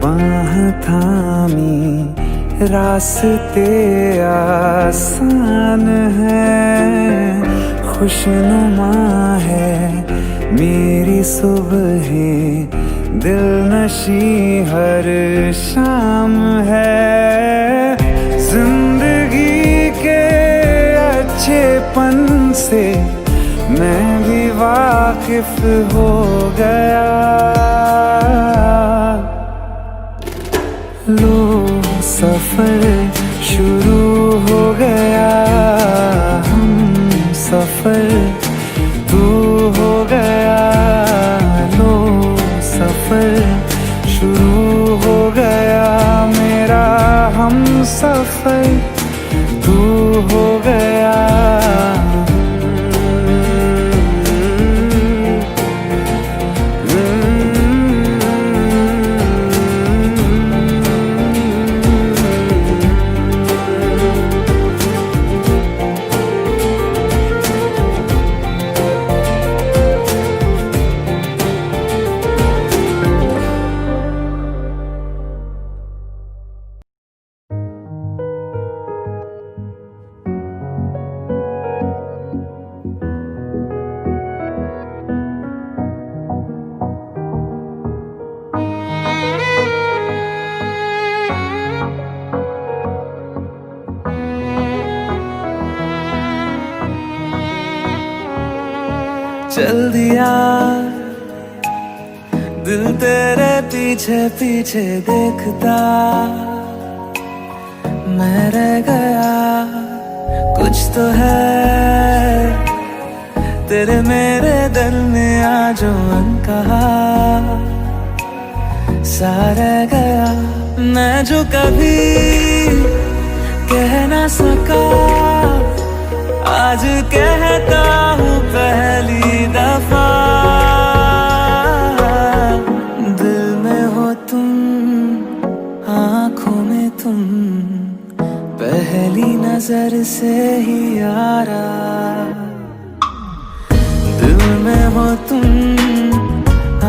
बाह थामी रास्ते आसान है, खुशनुमा है मेरी सुबहें, दिल नशी हर शाम है। जिंदगी के अच्छेपन से मैं भी वाकिफ हो गया। लो सफर शुरू हो गया, हम सफर तू हो गया। चल दिया, दिल तेरे पीछे पीछे देखता मैं रह गया। कुछ तो है तेरे मेरे दरमिया जो अनकहा सा रह गया। मैं जो कभी कह ना सका आज कहता हूँ पहली दफा। दिल में हो तुम, आँखों में तुम, पहली नजर से ही यारा। दिल में हो तुम,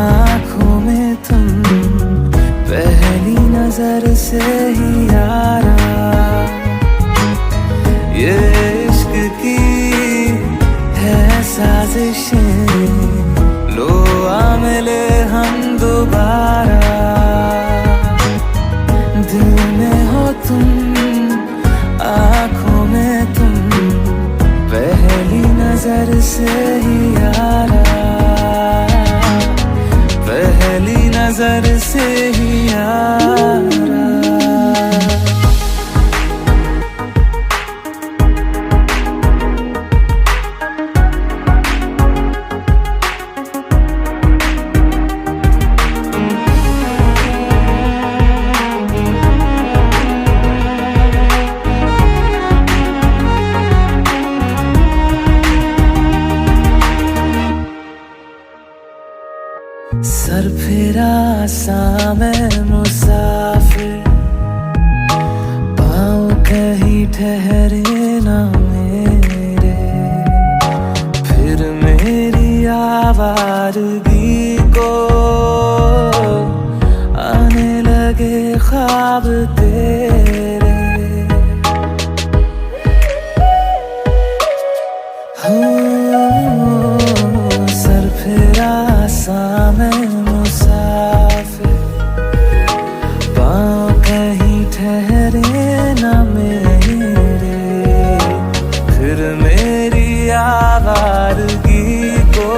आँखों में तुम, पहली नजर से ही यारा। ये इश्क की है साजिशें, लो आ मिले हम दोबारा। दिल में हो तुम, आँखों में तुम, पहली नजर से ही यारा। पहली नजर से ही यारा। सर फिरा सा मैं मुसाफिर, पाँव कहीं ठहरे ना मेरे। फिर मेरी आवारगी को आने लगे ख्वाब तेरे। सर फिरा सा मैं मुसाफिर, पाँव कहीं ठहरे ना मेरे। फिर मेरी आवारगी को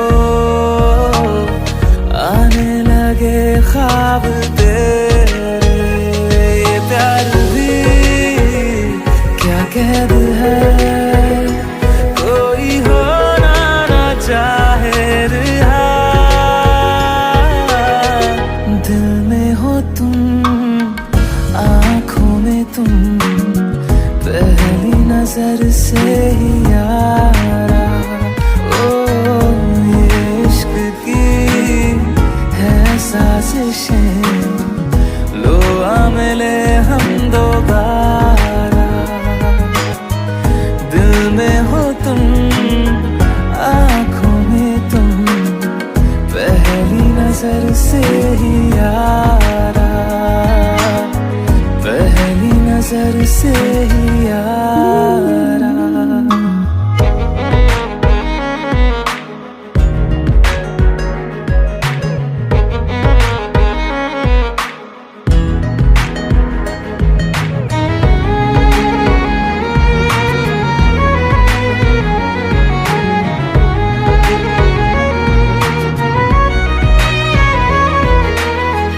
आने लगे ख्वाब तेरे। ये प्यार भी क्या कैद है, कोई होना ना चाहे रिहा। दिल में हो तुम, आँखों में तुम, पहली नजर से ही यारा। ओ ये इश्क की है साजिशें, लो आ मिले हम दोबारा। दिल में हो तुम, आँखों में तुम, पहली नजर से ही यारा। पहली नजर से ही यारा।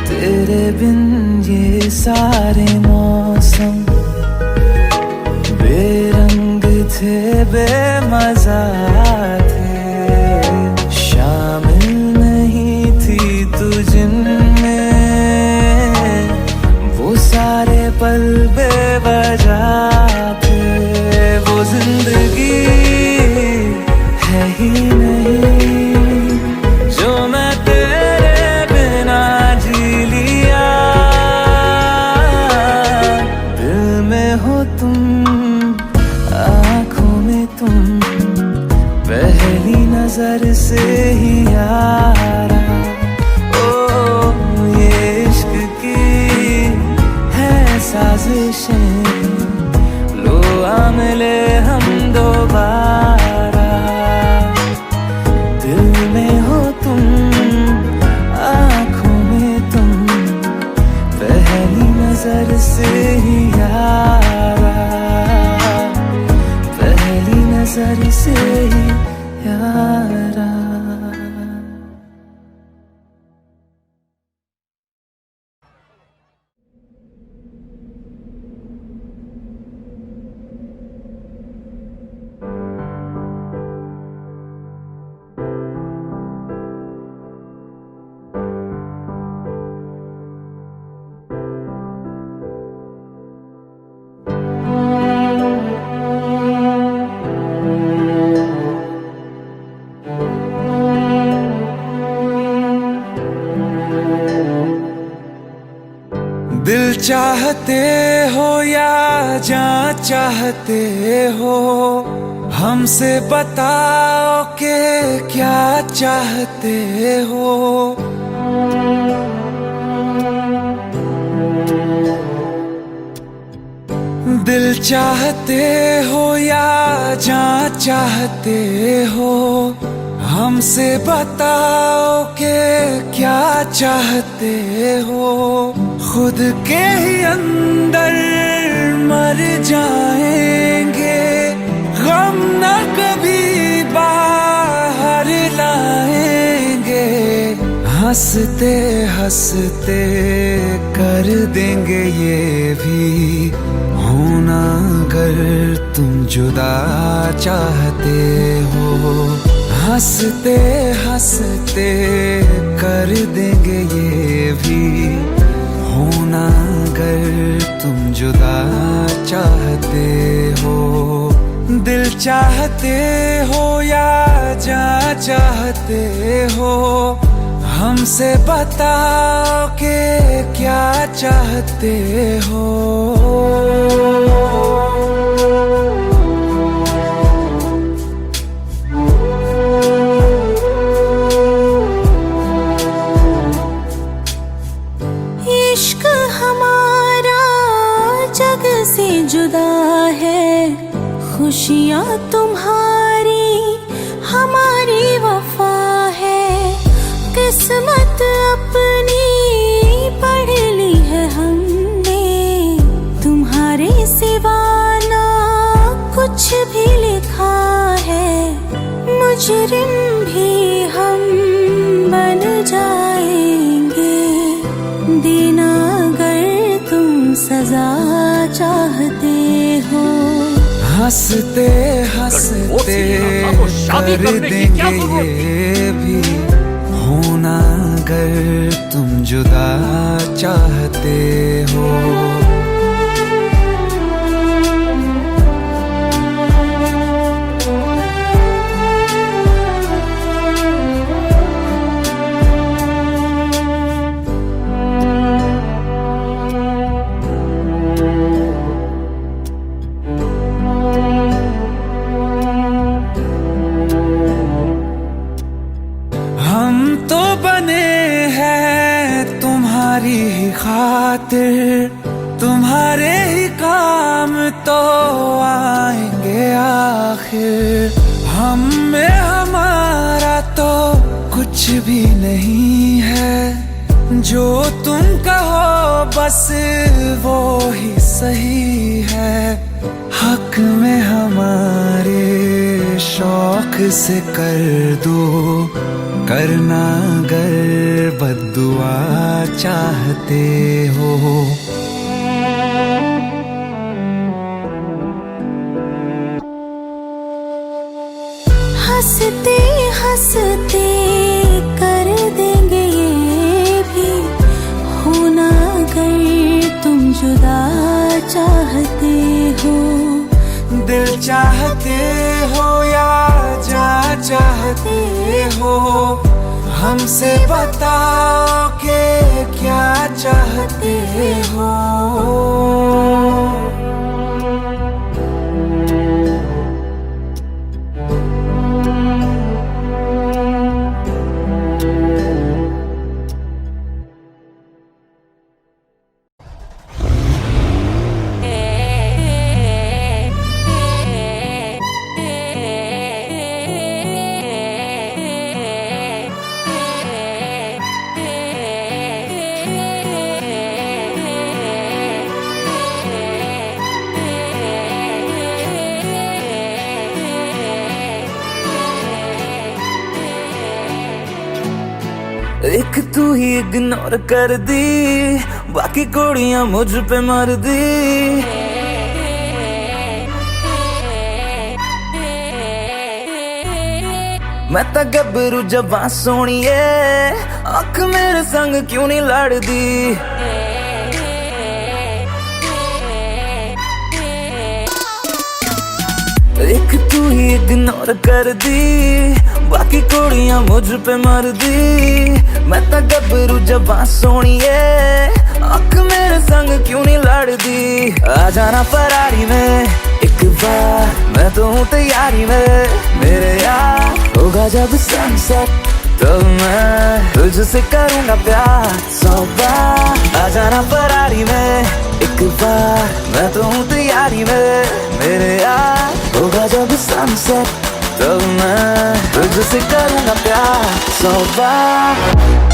तेरे बिन ये सारे मौसम बेरंग थे, बेमजा थे। शामिल नहीं थी तू जिनमें, वो सारे पल बेवजह थे। वो जिंदगी है ही नहीं जो मैं तेरे बिना जी लिया। दिल में हो तुम, आँखों में तुम, पहली नजर से ही यारा। ओ ये इश्क की है साजिशें, लो आ मिले हम दोबारा। दिल में हो तुम, आँखों में तुम, पहली नजर से ही यारा। पहली नजर से ही यारा। दिल चाहते हो या जान चाहते हो, हमसे बताओ कि क्या चाहते हो। दिल चाहते हो या जान चाहते हो, हमसे बताओ कि क्या चाहते हो। खुद के ही अंदर मर जाएंगे, गम न कभी बाहर लाएंगे। हंसते हंसते कर देंगे ये भी, होना अगर तुम जुदा चाहते हो। हंसते हंसते कर देंगे ये भी, होना अगर तुम जुदा चाहते हो। दिल चाहते हो या जान चाहते हो, हमसे बताओ कि क्या चाहते हो। इश्क हमारा जग से जुदा है, खुशियाँ तुम्हारी हमारी वफा है। किस्मत अपनी पढ़ ली है हमने, तुम्हारे सिवा ना कुछ भी लिखा है। मुजरिम भी हम बन जाएंगे, देना अगर तुम सजा चाहते हो। हंसते हंसते कर देंगे ये भी, होना अगर तुम जुदा चाहते हो। हम तो बने हैं तुम्हारी ही खातिर, तुम्हारे ही काम तो आएंगे आखिर। हम में हमारा तो कुछ भी नहीं है, जो तुम कहो बस वो ही सही है। हक में हमारे शौक से कर दो, करना अगर बद्दुआ चाहते हो। हंसते हंसते कर देंगे ये भी, होना अगर तुम जुदा चाहते हो। दिल चाहते हो या जान चाहते हो, हमसे बताओ कि क्या चाहते हो। एक तू ही इग्नोर कर दी, बाकी कुड़ियां मुझ पे मर दी। मैं तो गबरू जवां सोनिए, अख मेरे संग क्यों नहीं लड़दी। एक तू ही इग्नोर कर दी, बाकी कुड़ियां मुझ पे मर दी। मैं तो गबरू जवां सोनिए, अख मेरे संग क्यों नहीं लड़दी, आ जाना फरारी में एक बार, मैं तो हूँ तैयारी में मेरे यार। होगा जब सनसेट तो मैं तुझसे करूँगा प्यार 100 बार, आ जाना फरारी में एक बार, मैं तो हूँ तैयारी में मेरे यार। होगा जब सनसेट तो मैं तुझसे करूँगा प्यार 100 बार।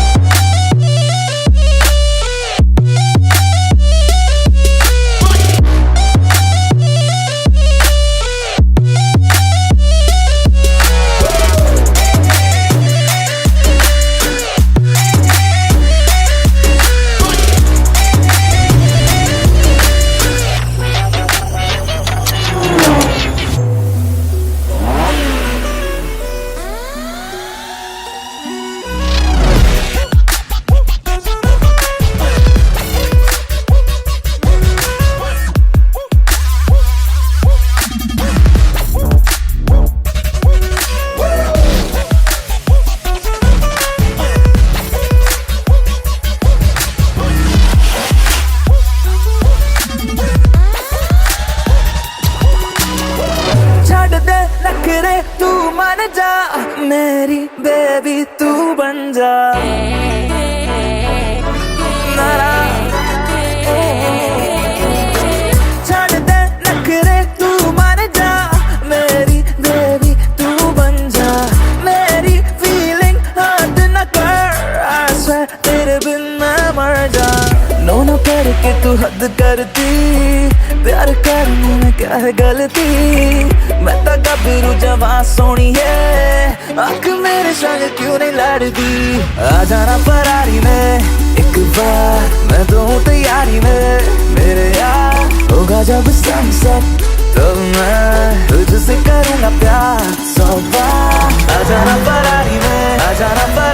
तू मान जा मेरी बेबी, तू बन जा नारा, छोड़ दे नखरे तू मान जा मेरी बेबी, तू बन जा मेरी फीलिंग हद न कर, I swear तेरे बिन मैं मर जा। नो न करके तू हद करती, प्यार करने में क्या है गलती, मैं तो गबरू जवां सोनी है, आँख मेरे संग क्यों नहीं लड़दी, आ जाना फरारी में एक बार, मैं तो हूँ तैयारी में मेरे यार। होगा जब सनसेट तो मैं तुझसे करूँगा प्यार 100 बार, आ जाना फरारी में, आ जाना फरारी